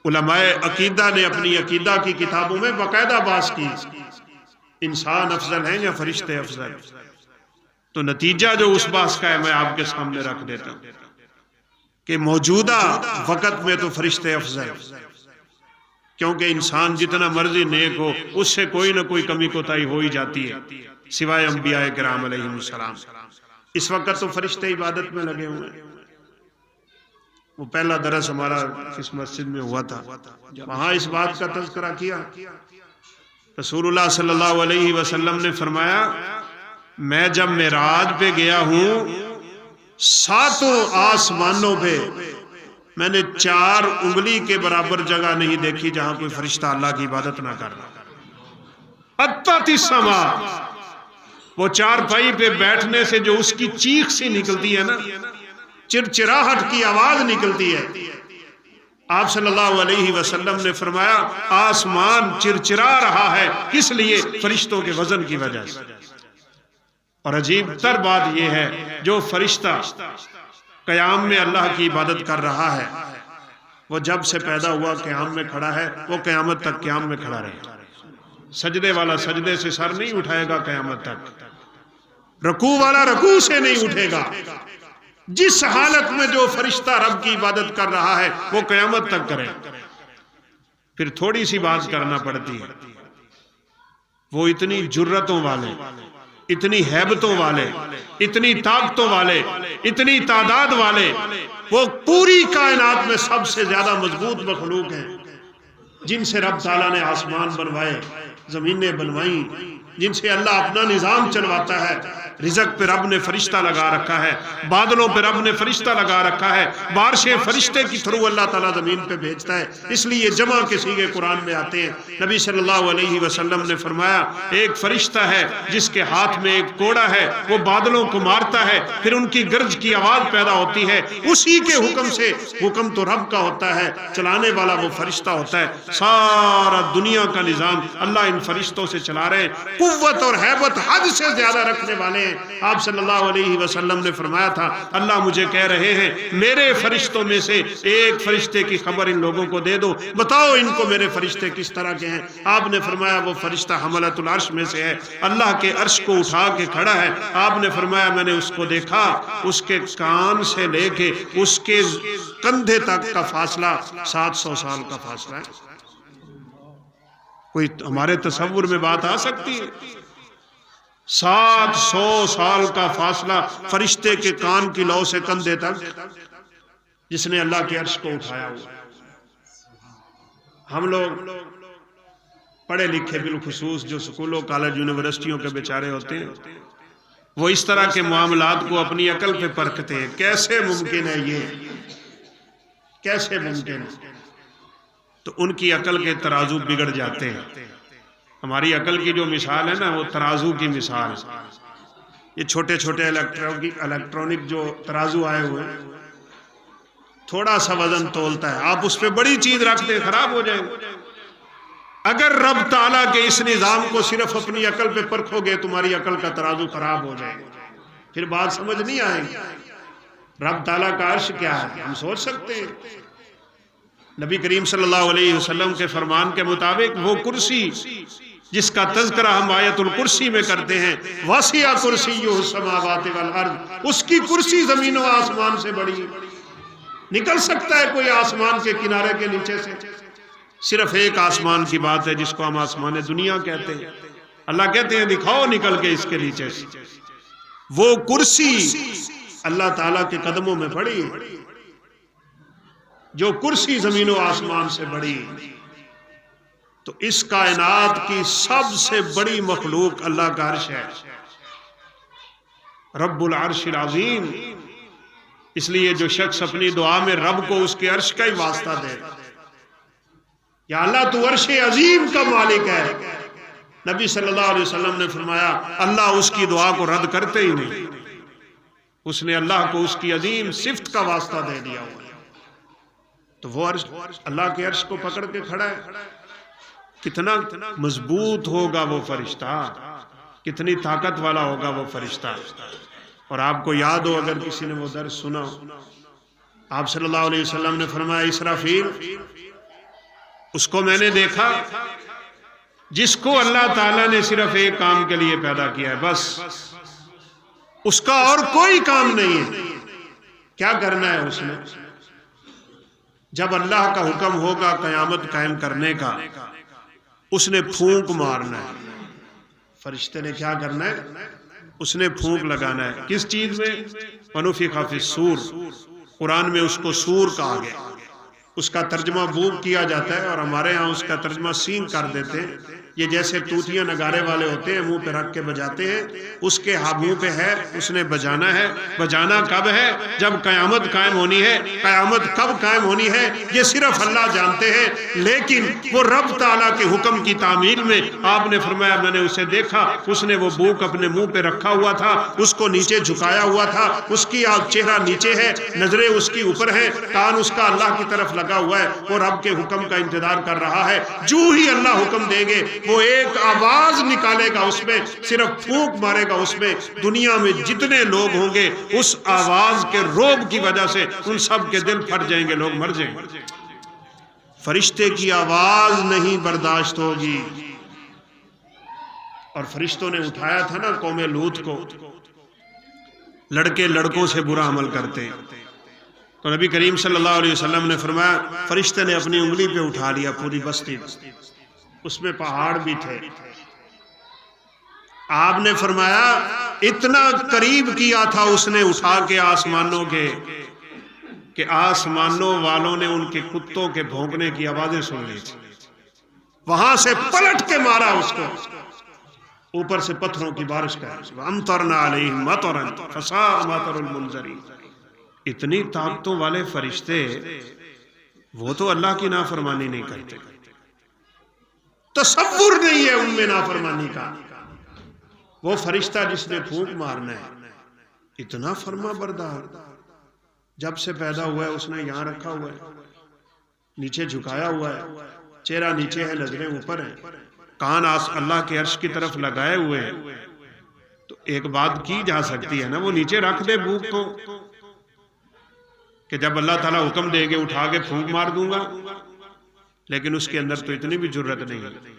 علماء عقیدہ نے اپنی عقیدہ کی کتابوں میں باقاعدہ بحث کی، انسان افضل ہیں یا فرشتے افضل؟ تو نتیجہ جو اس بحث کا ہے میں آپ کے سامنے رکھ دیتا ہوں کہ موجودہ وقت میں تو فرشتے افضل، کیونکہ انسان جتنا مرضی نیک ہو اس سے کوئی نہ کوئی کمی کوتاہی ہو ہی جاتی ہے، سوائے انبیاء کرام علیہ السلام۔ اس وقت تو فرشتے عبادت میں لگے ہوئے ہیں۔ وہ پہلا درس ہمارا اس مسجد میں ہوا تھا، وہاں اس بات کا تذکرہ کیا۔ رسول اللہ صلی اللہ علیہ وسلم نے فرمایا میں جب معراج پہ گیا ہوں 7 آسمانوں پہ میں نے 4 انگلی کے برابر جگہ نہیں دیکھی جہاں کوئی فرشتہ اللہ کی عبادت نہ کر رہا۔ اتت السما، وہ 4 پائی پہ بیٹھنے سے جو اس کی چیخ سی نکلتی ہے نا، چرچراہٹ کی آواز نکلتی ہے، آپ صلی اللہ علیہ وسلم نے فرمایا آسمان چرچرا رہا ہے، کس لیے؟ فرشتوں کے وزن کی وجہ سے۔ اور عجیب تر بات یہ ہے جو فرشتہ قیام میں اللہ کی عبادت کر رہا ہے وہ جب سے پیدا ہوا قیام میں کھڑا ہے، وہ قیامت تک قیام میں کھڑا رہے گا۔ سجدے والا سجدے سے سر نہیں اٹھائے گا قیامت تک، رکوع والا رکوع سے نہیں اٹھے گا۔ جس حالت میں جو فرشتہ رب کی عبادت کر رہا ہے وہ قیامت تک کرے۔ پھر تھوڑی سی بات کرنا پڑتی ہے، وہ اتنی جرتوں والے، اتنی ہیبتوں والے، اتنی طاقتوں والے، اتنی تعداد والے، وہ پوری کائنات میں سب سے زیادہ مضبوط مخلوق ہیں، جن سے رب تعالیٰ نے آسمان بنوائے، زمینیں بنوائیں، جن سے اللہ اپنا نظام چلواتا ہے۔ رزق پہ رب نے فرشتہ لگا رکھا ہے، بادلوں پہ رب نے فرشتہ لگا رکھا ہے، بارشیں فرشتے کی تھرو اللہ تعالیٰ زمین پہ بھیجتا ہے۔ اس لیے جمع کے صیغے قرآن میں آتے ہیں۔ نبی صلی اللہ علیہ وسلم نے فرمایا ایک فرشتہ ہے جس کے ہاتھ میں ایک کوڑا ہے، وہ بادلوں کو مارتا ہے، پھر ان کی گرج کی آواز پیدا ہوتی ہے، اسی کے حکم سے، حکم تو رب کا ہوتا ہے، چلانے والا وہ فرشتہ ہوتا ہے۔ سارا دنیا کا نظام اللہ ان فرشتوں سے چلا رہے ہیں، قوت اور ہیبت حد سے زیادہ رکھنے والے ہیں۔ آپ صلی اللہ علیہ وسلم نے فرمایا تھا اللہ مجھے کہہ رہے ہیں میرے فرشتوں میں سے ایک فرشتے کی خبر ان لوگوں کو دے دو، بتاؤ ان کو میرے فرشتے کس طرح کے ہیں۔ آپ نے فرمایا وہ فرشتہ حملۃ العرش میں سے ہے، اللہ کے عرش کو اٹھا کے کھڑا ہے۔ آپ نے فرمایا میں نے اس کو دیکھا، اس کے کان سے لے کے اس کے کندھے تک کا فاصلہ 700 سال کا فاصلہ ہے۔ کوئی ہمارے تصور میں بات آ سکتی ہے؟ 700 سال کا فاصلہ فرشتے کے کان کی لو سے کندھے تک، جس نے اللہ کے عرش کو اٹھایا ہوا۔ ہم لوگ پڑھے لکھے بالخصوص جو سکولوں کالج یونیورسٹیوں کے بیچارے ہوتے ہیں، وہ اس طرح کے معاملات کو اپنی عقل پہ پرکھتے ہیں، کیسے ممکن ہے یہ، کیسے ممکن ہے؟ تو ان کی عقل کے ترازو بگڑ جاتے ہیں۔ ہماری عقل کی جو مثال ہے نا وہ ترازو کی مثال، یہ چھوٹے چھوٹے الیکٹرانک جو ترازو آئے ہوئے تھوڑا سا وزن تولتا ہے، آپ اس پہ بڑی چیز رکھ دیں خراب ہو جائے گا۔ اگر رب تعالیٰ کے اس نظام کو صرف اپنی عقل پہ پرکھو گے تمہاری عقل کا ترازو خراب ہو جائے گا، پھر بات سمجھ نہیں آئے گی۔ رب تعالیٰ کا عرش کیا ہے ہم سوچ سکتے ہیں؟ نبی کریم صلی اللہ علیہ وسلم کے فرمان کے مطابق وہ کرسی جس کا تذکرہ ہم آیت الکرسی میں کرتے ہیں، وسع کرسیہ السماوات والارض، اس کی کرسی زمین و آسمان سے بڑی، نکل سکتا ہے کوئی آسمان کے کنارے کے نیچے سے؟ صرف ایک آسمان کی بات ہے جس کو ہم آسمان دنیا کہتے ہیں، اللہ کہتے ہیں دکھاؤ نکل کے اس کے نیچے سے۔ وہ کرسی اللہ تعالیٰ کے قدموں میں پڑی، جو کرسی زمین و آسمان سے بڑی، تو اس کائنات کی سب سے بڑی مخلوق اللہ کا عرش ہے، رب العرش العظیم۔ اس لیے جو شخص اپنی دعا میں رب کو اس کے عرش کا ہی واسطہ دے، یا اللہ تو عرش عظیم کا مالک ہے، نبی صلی اللہ علیہ وسلم نے فرمایا اللہ اس کی دعا کو رد کرتے ہی نہیں، اس نے اللہ کو اس کی عظیم صفت کا واسطہ دے دیا ہوا۔ تو وہ عرش، اللہ کے عرش کو پکڑ کے کھڑا ہے، کتنا مضبوط ہوگا وہ فرشتہ، کتنی طاقت والا ہوگا وہ فرشتہ۔ اور آپ کو یاد ہو اگر کسی نے وہ درس سنا، آپ صلی اللہ علیہ وسلم نے فرمایا اسرافیل، اس کو میں نے دیکھا جس کو اللہ تعالیٰ نے صرف ایک کام کے لیے پیدا کیا ہے، بس اس کا اور کوئی کام نہیں ہے۔ کیا کرنا ہے اس نے؟ جب اللہ کا حکم ہوگا قیامت قائم کرنے کا، اس نے پھونک مارنا ہے۔ فرشتے نے کیا کرنا ہے؟ اس نے پھونک لگانا ہے کس چیز میں؟ ونفخ فی الصور، قرآن میں اس کو سور کہا گیا، اس کا ترجمہ بوق کیا جاتا ہے اور ہمارے ہاں اس کا ترجمہ سینگ کر دیتے ہیں۔ یہ جیسے توتیاں نگارے والے ہوتے ہیں منہ پہ رکھ کے بجاتے ہیں، اس کے منہ پہ ہے، اس نے بجانا ہے۔ بجانا کب ہے؟ جب قیامت قائم ہونی ہے۔ قیامت کب قائم ہونی ہے یہ صرف اللہ جانتے ہیں، لیکن وہ رب تعالیٰ کے حکم کی تعمیل میں آپ نے فرمایا میں نے اسے دیکھا، اس نے وہ بوق اپنے منہ پہ رکھا ہوا تھا، اس کو نیچے جھکایا ہوا تھا، اس کی چہرہ نیچے ہے، نظریں اس کی اوپر ہیں، کان اس کا اللہ کی طرف لگا ہوا ہے، وہ رب کے حکم کا انتظار کر رہا ہے۔ جو ہی اللہ حکم دیں گے وہ ایک آواز نکالے گا، اس میں صرف پھونک مارے گا، اس میں دنیا میں جتنے لوگ ہوں گے اس آواز کے روب کی وجہ سے ان سب کے دل پھٹ جائیں گے، لوگ مر جائیں گے۔ فرشتے کی آواز نہیں برداشت ہوگی۔ اور فرشتوں نے اٹھایا تھا نا قوم لوط کو، لڑکے لڑکوں سے برا عمل کرتے، تو نبی کریم صلی اللہ علیہ وسلم نے فرمایا فرشتے نے اپنی انگلی پہ اٹھا لیا پوری بستی، اس میں پہاڑ بھی تھے۔ آپ نے فرمایا اتنا قریب کیا تھا اس نے اٹھا کے آسمانوں کے کہ آسمانوں والوں نے ان کے کتوں کے بھونکنے کی آوازیں سن لی تھی، وہاں سے پلٹ کے مارا اس کو، اوپر سے پتھروں کی بارش کر امطرنا علیہم مطرا فساء مطر المنذرین۔ اتنی طاقتوں والے فرشتے، وہ تو اللہ کی نافرمانی نہیں کرتے، تصور نہیں ہے ان میں نافرمانی کا۔ وہ فرشتہ جس نے پھونک مارنا ہے اتنا فرما بردار، جب سے پیدا ہوا ہے اس نے یہاں رکھا ہوا ہے، نیچے جھکایا ہوا ہے، چہرہ نیچے ہے، نظریں اوپر ہیں، کان اللہ کے عرش کی طرف لگائے ہوئے ہیں۔ تو ایک بات کی جا سکتی ہے نا، وہ نیچے رکھ دے بھوک کو کہ جب اللہ تعالیٰ حکم دے گے اٹھا کے پھونک مار دوں گا، لیکن اس کے اندر تو اتنی بھی جرت نہیں ہے۔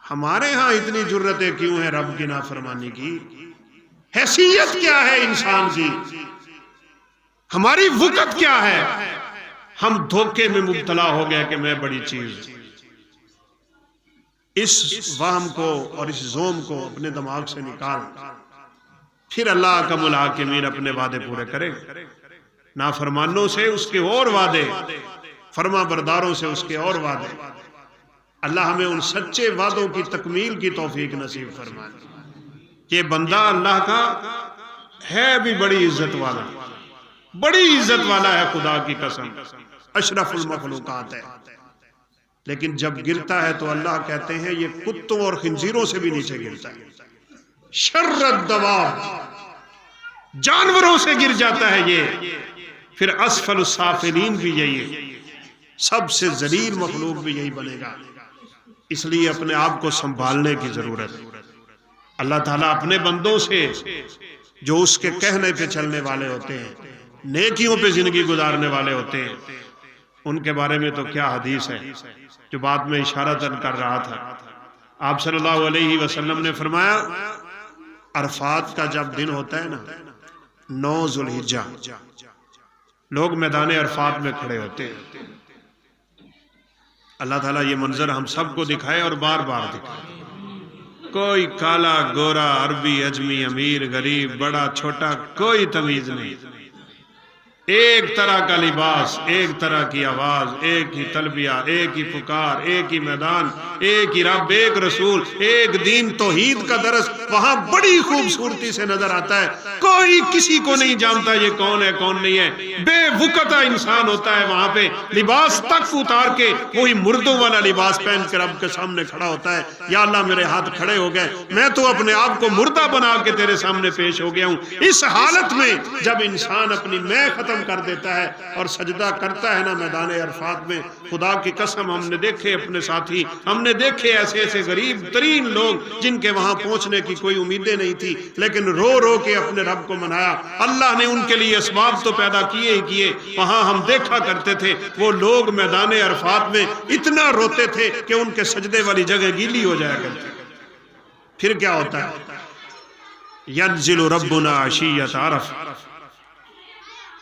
ہمارے ہاں اتنی جرتیں کیوں ہیں رب کی نافرمانی کی؟ حیثیت کیا ہے انسان کی؟ ہماری وقت کیا ہے؟ ہم دھوکے میں مبتلا ہو گئے کہ میں بڑی چیز۔ اس وہم کو اور اس زوم کو اپنے دماغ سے نکال، پھر اللہ کا ملاحقمین اپنے وعدے پورے کرے۔ نافرمانوں سے اس کے اور وعدے، فرما برداروں سے اس کے اور وعدے۔ اللہ ہمیں ان سچے وعدوں کی تکمیل کی توفیق نصیب فرمائے۔ یہ بندہ اللہ کا ہے بھی بڑی عزت والا، بڑی عزت والا ہے، خدا کی قسم اشرف المخلوقات ہے، لیکن جب گرتا ہے تو اللہ کہتے ہیں یہ کتوں اور خنزیروں سے بھی نیچے گرتا ہے۔ شر الدواب، جانوروں سے گر جاتا ہے یہ، پھر اسفل السافلین بھی یہی ہے، سب سے ذلیل مخلوق بھی یہی بنے گا۔ اس لیے اپنے آپ کو سنبھالنے کی ضرورت ہے۔ اللہ تعالیٰ اپنے بندوں سے جو اس کے کہنے پہ چلنے والے ہوتے ہیں، نیکیوں پہ زندگی گزارنے والے ہوتے ہیں، ان کے بارے میں تو کیا حدیث ہے جو بات میں اشارتاً کر رہا تھا۔ آپ صلی اللہ علیہ وسلم نے فرمایا عرفات کا جب دن ہوتا ہے نا، 9 ذوالحجہ، لوگ میدان عرفات میں کھڑے ہوتے ہیں۔ اللہ تعالیٰ یہ منظر ہم سب کو دکھائے اور بار بار دکھائے۔ کوئی کالا گورا، عربی اجمی، امیر غریب، بڑا چھوٹا، کوئی تمیز نہیں، ایک طرح کا لباس، ایک طرح کی آواز، ایک ہی تلبیہ، ایک ہی پکار، ایک ہی میدان، ایک ہی رب، ایک رسول، ایک دین، توحید کا درس وہاں بڑی خوبصورتی سے نظر آتا ہے۔ کوئی کسی کو نہیں جانتا یہ کون ہے کون نہیں ہے، بے وقتہ انسان ہوتا ہے وہاں پہ، لباس تک اتار کے وہی مردوں والا لباس پہن کے رب کے سامنے کھڑا ہوتا ہے۔ یا اللہ میرے ہاتھ کھڑے ہو گئے، میں تو اپنے آپ کو مردہ بنا کے تیرے سامنے پیش ہو گیا ہوں۔ اس حالت میں جب انسان اپنی میں ختم کر دیتا ہے اور سجدہ کرتا ہے نا میدان عرفات میں، خدا کی قسم ہم نے دیکھے اپنے ساتھی، ہم نے دیکھے ایسے ایسے غریب ترین لوگ جن کے وہاں پہنچنے کی کوئی امیدیں نہیں تھی، لیکن رو رو کے اپنے رب کو منایا۔ اللہ نے ان کے لیے اسباب تو پیدا کیے ہی کیے، وہاں ہم دیکھا کرتے تھے وہ لوگ میدان عرفات میں اتنا روتے تھے کہ ان کے سجدے والی جگہ گیلی ہو جایا کرتی۔ پھر کیا ہوتا ہے؟ ینزل ربنا عشیۃ عرفہ،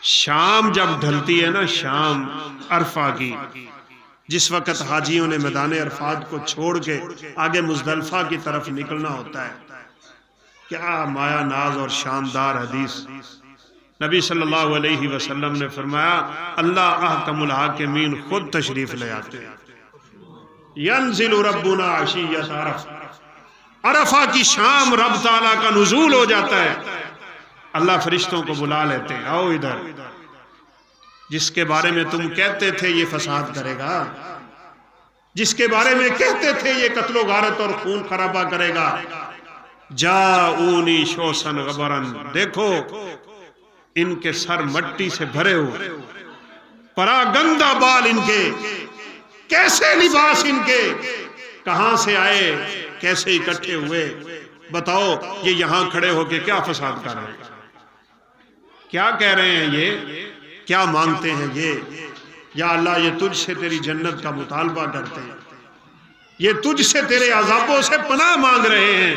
شام جب ڈھلتی ہے نا، شام عرفہ کی، جس وقت حاجیوں نے میدان عرفات کو چھوڑ کے آگے مزدلفہ کی طرف نکلنا ہوتا ہے، کیا مایا ناز اور شاندار حدیث. نبی صلی اللہ علیہ وسلم نے فرمایا اللہ احکم الحاکمین خود تشریف لے آتے ہیں. ینزل ربنا عشیۃ عرفہ، عرفہ کی شام رب تعالیٰ کا نزول ہو جاتا ہے. اللہ فرشتوں کو بلا لیتے ہیں، آؤ ادھر، جس کے بارے میں تم کہتے تھے یہ فساد کرے گا، جس کے بارے میں کہتے تھے یہ قتل و غارت اور خون خرابہ کرے گا، جاؤنی شوسن غبرن، دیکھو ان کے سر مٹی سے بھرے ہوئے، پراگندہ بال ان کے، کیسے لباس ان کے، کہاں سے آئے، کیسے اکٹھے ہوئے، بتاؤ یہ یہاں کھڑے ہو کے کیا فساد کر رہے ہیں، کیا کہہ رہے ہیں، یہ کیا مانگتے ہیں یہ. یا اللہ یہ تجھ سے تیری جنت کا مطالبہ کرتے ہیں، یہ تجھ سے تیرے عذابوں سے پناہ مانگ رہے ہیں.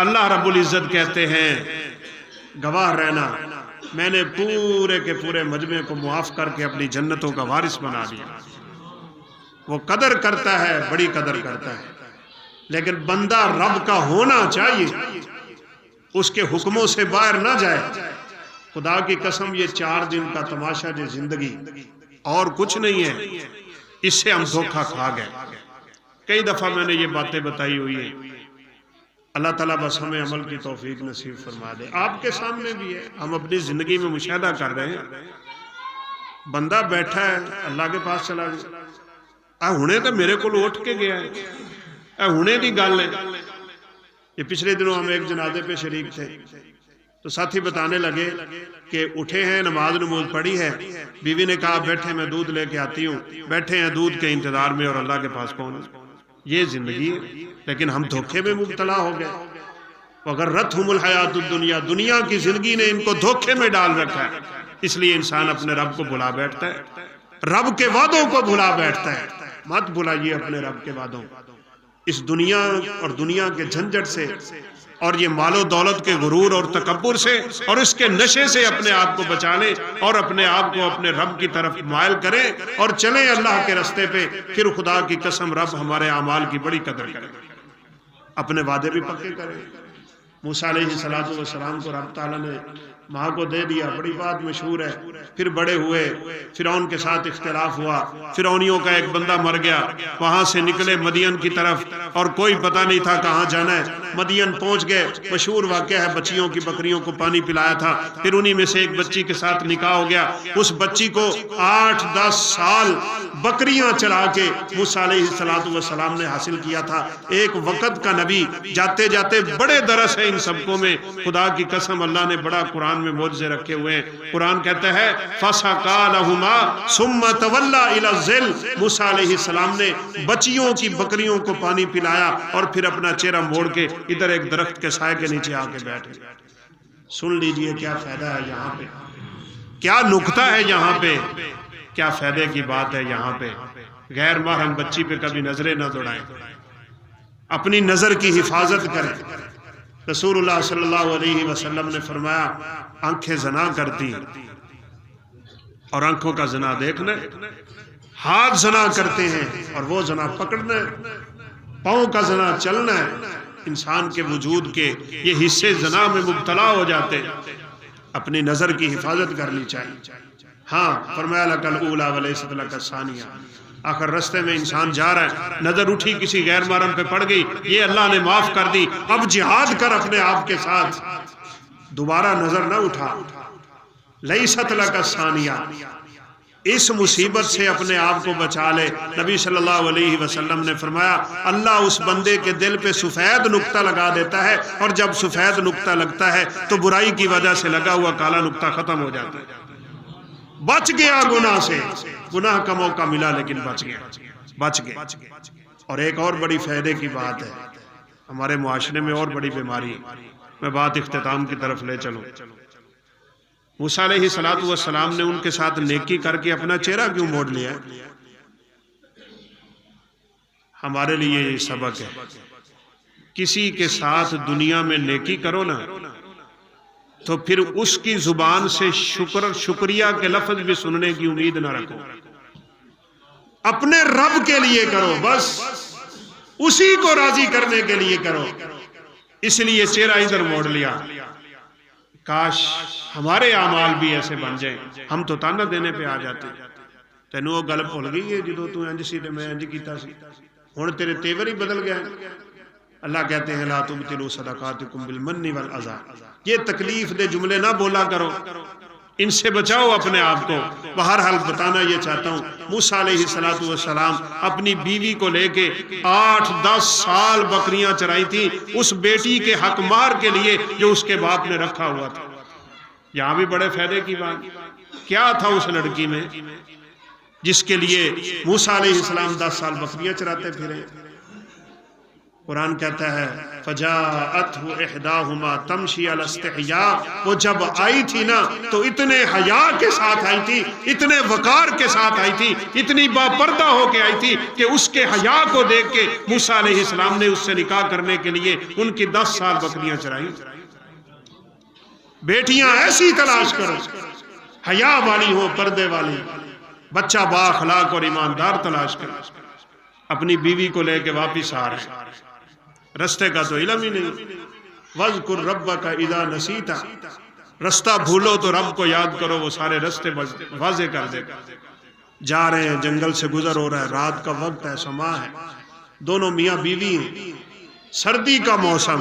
اللہ رب العزت کہتے ہیں گواہ رہنا، میں نے پورے کے پورے مجمع کو معاف کر کے اپنی جنتوں کا وارث بنا دیا. وہ قدر کرتا ہے، بڑی قدر کرتا ہے، لیکن بندہ رب کا ہونا چاہیے، اس کے حکموں سے باہر نہ جائے. خدا کی قسم یہ 4 دن کا تماشا جو زندگی اور کچھ نہیں ہے، اس سے ہم دھوکہ کھا گئے. کئی دفعہ میں نے یہ باتیں بتائی ہوئی ہیں. اللہ تعالیٰ بس ہمیں عمل کی توفیق نصیب فرما دے. آپ کے سامنے بھی ہے، ہم اپنی زندگی میں مشاہدہ کر رہے ہیں. بندہ بیٹھا ہے اللہ کے پاس چلا گیا، ہنے تو میرے کو اٹھ کے گیا ہے، ہنے دی گل ہے. یہ پچھلے دنوں ہم ایک جنازے پہ شریک تھے تو ساتھی بتانے لگے کہ اٹھے ہیں، نماز پڑھی ہے، بیوی نے کہا بیٹھے میں دودھ لے کے آتی ہوں، بیٹھے ہیں دودھ کے انتظار میں اور اللہ کے پاس پہنچ. یہ زندگی ہے، لیکن ہم دھوکے میں مبتلا ہو گئے. وغرتہم الحیات الدنیا، دنیا کی زندگی نے ان کو دھوکے میں ڈال رکھا ہے. اس لیے انسان اپنے رب کو بھلا بیٹھتا ہے، رب کے وعدوں کو بھلا بیٹھتا ہے. مت بھلائیے اپنے رب کے وعدوں. اس دنیا اور دنیا کے جھنجٹ سے اور یہ مال و دولت کے غرور اور تکبر سے اور اس کے نشے سے اپنے آپ کو بچا لیں اور اپنے آپ کو اپنے رب کی طرف مائل کریں اور چلیں اللہ کے رستے پہ. پھر خدا کی قسم رب ہمارے اعمال کی بڑی قدر کرے، اپنے وعدے بھی پکے کرے. موسیٰ علیہ السلام کو رب تعالیٰ نے ماں کو دے دیا، بڑی بات مشہور ہے. پھر بڑے ہوئے، فرعون کے ساتھ اختلاف ہوا، فرعونیوں کا ایک بندہ مر گیا، وہاں سے نکلے مدین کی طرف اور کوئی پتہ نہیں تھا کہاں جانا ہے. مدین پہنچ گئے، مشہور واقعہ ہے، بچیوں کی بکریوں کو پانی پلایا تھا، پھر انہی میں سے ایک بچی کے ساتھ نکاح ہو گیا. اس بچی کو 8-10 سال بکریاں چلا کے موسیٰ علیہ السلام نے حاصل کیا تھا. ایک وقت کا نبی، جاتے جاتے بڑے درس ہیں ان سبقوں میں. خدا کی قسم اللہ نے بڑا قرآن میں معجزے رکھے ہوئے ہیں. قرآن کہتا ہے فَسَقَا لَهُمَا ثُمَّ تَوَلَّا إِلَى الظِّلِّ، موسیٰ علیہ السلام نے بچیوں کی بکریوں کو پانی پلایا اور پھر اپنا چہرہ موڑ کے ادھر ایک درخت کے سائے کے نیچے آ کے بیٹھ گئے. سن لیجئے کیا فائدہ ہے یہاں پہ، کیا نکتہ ہے یہاں پہ، کیا فائدے کی بات ہے یہاں پہ. غیر محرم بچی پہ کبھی نظریں نہ دوڑائیں، اپنی نظر کی حفاظت کریں. رسول اللہ صلی اللہ علیہ وسلم نے فرمایا آنکھیں زنا کرتی اور آنکھوں کا زنا دیکھنا، ہاتھ زنا کرتے ہیں اور وہ زنا پکڑنا، پاؤں کا زنا چلنا ہے. انسان کے وجود کے یہ حصے زنا میں مبتلا ہو جاتے ہیں. اپنی نظر کی حفاظت کرنی چاہیے. ہاں فرمایا لک الاولی ولیست لک الثانیہ، آخر رستے میں انسان جا رہا ہے، نظر اٹھی کسی غیر محرم پہ پڑ گئی، یہ اللہ نے معاف کر دی. اب جہاد کر اپنے آپ کے ساتھ، دوبارہ نظر نہ اٹھا. لیست لک الثانیہ، اس مصیبت سے اپنے آپ کو بچا لے. نبی صلی اللہ علیہ وسلم نے فرمایا اللہ اس بندے کے دل پہ سفید نقطہ لگا دیتا ہے، اور جب سفید نقطہ لگتا ہے تو برائی کی وجہ سے لگا ہوا کالا نقطہ ختم ہو جاتا ہے. بچ گیا گناہ سے، گناہ کا موقع ملا لیکن بچ گئے. اور ایک اور بڑی فائدے کی بات ہے، ہمارے معاشرے میں اور بڑی بیماری، میں بات اختتام کی طرف لے چلوں. موسیٰ علیہ السلام نے ان کے ساتھ نیکی کر کے اپنا چہرہ کیوں موڑ لیا؟ ہمارے لیے یہ سبق ہے، کسی کے ساتھ دنیا میں نیکی کرو نا تو پھر اس کی زبان سے شکریہ کے لفظ بھی سننے کی امید نہ رکھو. اپنے رب کے لیے کرو، بس اسی کو راضی کرنے کے لیے کرو. اس لیے چہرہ ادھر موڑ لیا، کاش ہمارے اعمال بھی ایسے بن جائیں، ہم تو تانا دینے پہ آ جاتے۔ تینوں وہ گل بھول گئی ہے جدو تو انج سی تے میں انج کیتا سی، ہن تیرے تیور ہی بدل گئے۔ اللہ کہتے ہیں لا تبطلوا صدقاتکم بالمن والاذى، یہ تکلیف دے جملے نہ بولا کرو، ان سے بچاؤ اپنے آپ کو۔ بہرحال بتانا یہ چاہتا ہوں، موسیٰ علیہ السلام اپنی بیوی کو لے کے 8-10 سال بکریاں چرائی تھی اس بیٹی کے حق مار کے لیے جو اس کے باپ نے رکھا ہوا تھا۔ یہاں بھی بڑے فائدے کی بات، کیا تھا اس لڑکی میں جس کے لیے موسیٰ علیہ السلام 10 سال بکریاں چراتے پھرے؟ قرآن کہتا ہے فَجَاءَتْهُ إِحْدَاهُمَا تَمْشِي عَلَى اسْتِحْيَاءٍ، وہ جب آئی تھی نا تو اتنے حیا کے ساتھ آئی تھی، اتنے وقار کے ساتھ آئی تھی، اتنی باپردہ ہو کے آئی تھی کہ اس کے حیا کو دیکھ کے موسیٰ علیہ السلام نے اس سے نکاح کرنے کے لیے ان کی 10 سال بکریاں چرائیں۔ بیٹیاں ایسی تلاش کرو، حیا والی ہو، پردے والی، بچہ با اخلاق اور ایماندار تلاش کرو۔ اپنی بیوی کو لے کے واپس آ رہے ہیں، رستے کا تو علم ہی نہیں۔ وَاذْكُرْ رَبَّكَ إِذَا نَسِيتَ، رستہ بھولو تو رب کو یاد کرو، وہ سارے رستے واضح کر دے گا۔ جا رہے ہیں، جنگل سے گزر ہو رہا ہے، رات کا وقت ہے، سما ہے، دونوں میاں بیوی ہیں، سردی کا موسم،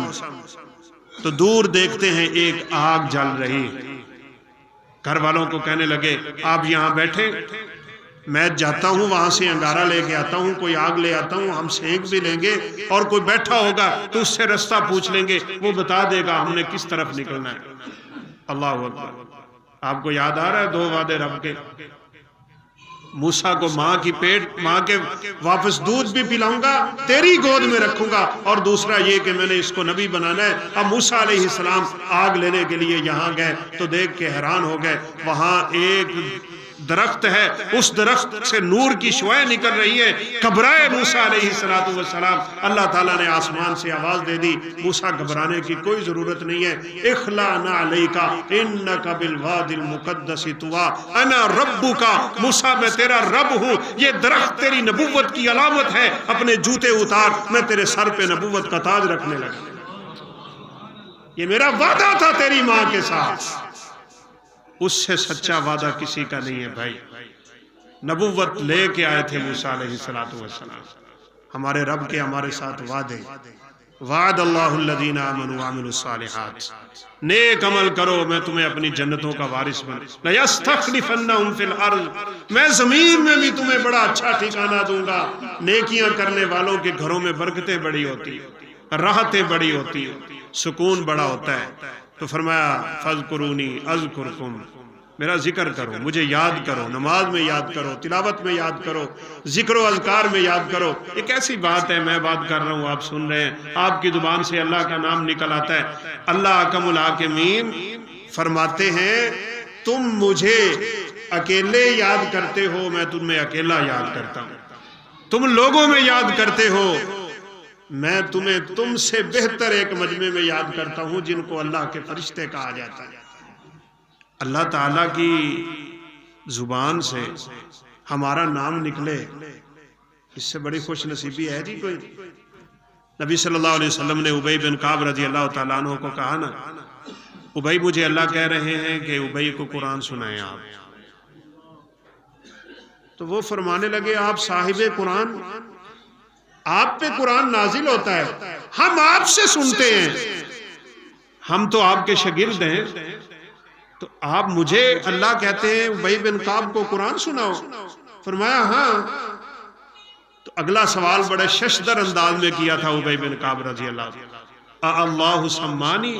تو دور دیکھتے ہیں ایک آگ جل رہی۔ گھر والوں کو کہنے لگے آپ یہاں بیٹھے، میں جاتا ہوں وہاں سے انگارہ لے کے آتا ہوں، کوئی آگ لے آتا ہوں، ہم سینک بھی لیں گے، اور کوئی بیٹھا ہوگا تو اس سے رستہ پوچھ لیں گے، وہ بتا دے گا ہم نے کس طرف نکلنا ہے۔ اللہ اکبر۔ آپ کو یاد آ رہا ہے 2 وعدے رب کے؟ موسیٰ کو ماں کے واپس دودھ بھی پلاؤں گا، تیری گود میں رکھوں گا، اور دوسرا یہ کہ میں نے اس کو نبی بنانا ہے۔ اب موسیٰ علیہ السلام آگ لینے کے لیے یہاں گئے تو دیکھ کے حیران ہو گئے، وہاں ایک درخت ہے، اس درخت سے نور کی شعاعیں نکل رہی ہے۔ گھبرائے موسیٰ علیہ السلام، اللہ تعالیٰ نے آسمان سے آواز دے دی، موسیٰ گھبرانے کی کوئی ضرورت نہیں ہے، اخلا نعلیک انک بالوادی المقدس طویٰ انا ربک، موسیٰ میں تیرا رب ہوں، یہ درخت تیری نبوت کی علامت ہے، اپنے جوتے اتار، میں تیرے سر پہ نبوت کا تاج رکھنے لگا۔ یہ میرا وعدہ تھا تیری ماں کے ساتھ، اس سے سچا وعدہ کسی کا نہیں ہے بھائی۔ نبوت لے کے آئے تھے موسیٰ علیہ السلام۔ ہمارے رب کے ہمارے ساتھ وعدے، وعد اللہ الذین آمنوا وعملوا الصالحات، نیک عمل کرو میں تمہیں اپنی جنتوں کا وارث بنا، لَيَسْتَخْلِفَنَّهُمْ فِي الْأَرْضِ، میں زمین میں بھی تمہیں بڑا اچھا ٹھکانہ دوں گا۔ نیکیاں کرنے والوں کے گھروں میں برکتیں بڑی ہوتی، راحتیں بڑی ہوتی، سکون بڑا ہوتا ہے۔ تو فرمایا فَاذْكُرُونِي أَذْكُرْكُمْ، میرا ذکر کرو، مجھے یاد کرو، نماز میں یاد کرو، تلاوت میں یاد کرو، ذکر و اذکار میں یاد کرو۔ ایک ایسی بات ہے، میں بات کر رہا ہوں، آپ سن رہے ہیں، آپ کی زبان سے اللہ کا نام نکل آتا ہے۔ اللہ احکم الحاکمین فرماتے ہیں تم مجھے اکیلے یاد کرتے ہو، میں تمہیں اکیلا یاد کرتا ہوں، تم لوگوں میں یاد کرتے ہو، میں تمہیں تم سے بہتر ایک مجمع میں یاد کرتا ہوں جن کو اللہ کے فرشتے کہا جاتا ہے۔ اللہ تعالیٰ کی زبان سے ہمارا نام نکلے، اس سے بڑی خوش نصیبی ہے جی کوئی؟ نبی صلی اللہ علیہ وسلم نے ابی بن کعب رضی اللہ تعالیٰ عنہ کو کہا نا، ابی مجھے اللہ کہہ رہے ہیں کہ ابی کو قرآن سنائیں آپ، تو وہ فرمانے لگے آپ صاحب قرآن، آپ پہ قرآن نازل ہوتا ہے، ہم آپ سے سنتے ہیں، ہم تو آپ کے شاگرد ہیں، تو آپ مجھے اللہ کہتے ہیں ابی بن کعب کو قرآن سناؤ؟ فرمایا ہاں۔ تو اگلا سوال بڑے ششدر انداز میں کیا تھا ابی بن کعب رضی اللہ، اللہ سمانی،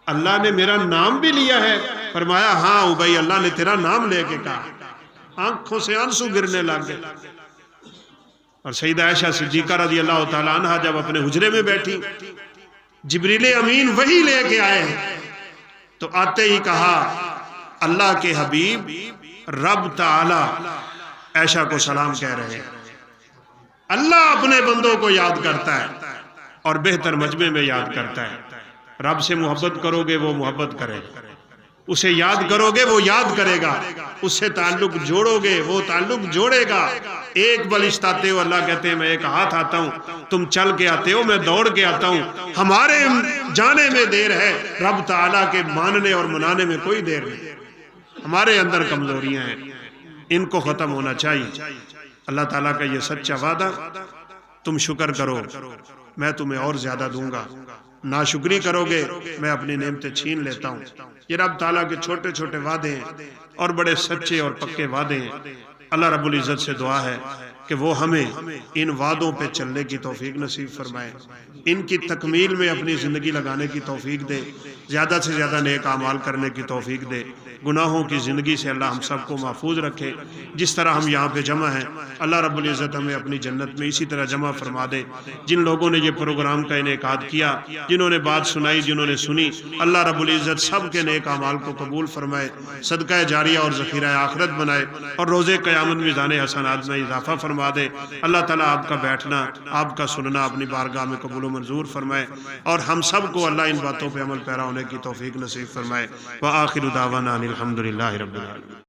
اللہ نے میرا نام بھی لیا ہے؟ فرمایا ہاں ابی، اللہ نے تیرا نام لے کے کہا۔ آنکھوں سے آنسو گرنے لگ گئے۔ اور سیدہ عائشہ صدیقہ رضی اللہ تعالیٰ عنہ جب اپنے حجرے میں بیٹھی، جبریل امین وحی لے کے آئے ہیں، تو آتے ہی کہا اللہ کے حبیب رب تعالی عائشہ کو سلام کہہ رہے ہیں۔ اللہ اپنے بندوں کو یاد کرتا ہے اور بہتر مجمع میں یاد کرتا ہے۔ رب سے محبت کرو گے وہ محبت کرے گا، اسے یاد کرو گے وہ یاد کرے گا، اس سے تعلق جوڑو گے وہ تعلق جوڑے گا۔ ایک بلشت آتے ہو، اللہ کہتے ہیں میں ایک ہاتھ آتا ہوں، تم چل کے آتے ہو، میں دوڑ کے آتا ہوں۔ ہمارے جانے میں دیر ہے، رب تعالیٰ کے ماننے اور منانے میں کوئی دیر نہیں۔ ہمارے اندر کمزوریاں ہیں، ان کو ختم ہونا چاہیے۔ اللہ تعالیٰ کا یہ سچا وعدہ، تم شکر کرو میں تمہیں اور زیادہ دوں گا، ناشکری کرو گے میں اپنی نعمتیں چھین لیتا ہوں۔ یہ رب تعالیٰ کے چھوٹے چھوٹے وعدے ہیں اور بڑے سچے اور پکے وعدے ہیں۔ اللہ رب العزت سے دعا ہے کہ وہ ہمیں ان وعدوں پہ چلنے کی توفیق نصیب فرمائے، ان کی تکمیل میں اپنی زندگی لگانے کی توفیق دے، زیادہ سے زیادہ نیک اعمال کرنے کی توفیق دے۔ گناہوں کی زندگی سے اللہ ہم سب کو محفوظ رکھے۔ جس طرح ہم یہاں پہ جمع ہیں، اللہ رب العزت ہمیں اپنی جنت میں اسی طرح جمع فرما دے۔ جن لوگوں نے یہ پروگرام کا انعقاد کیا، جنہوں نے بات سنائی، جنہوں نے سنی، اللہ رب العزت سب کے نیک اعمال کو قبول فرمائے، صدقہ جاریہ اور ذخیرہ آخرت بنائے، اور روز قیامت میزان حسنات میں اضافہ فرما دے۔ اللہ تعالیٰ آپ کا بیٹھنا، آپ کا سننا اپنی بارگاہ میں قبول و منظور فرمائے، اور ہم سب کو اللہ ان باتوں پہ عمل پیرا ہونے کی توفیق نصیب فرمائے۔ وآخر دعوانا الحمدللہ رب العالمین۔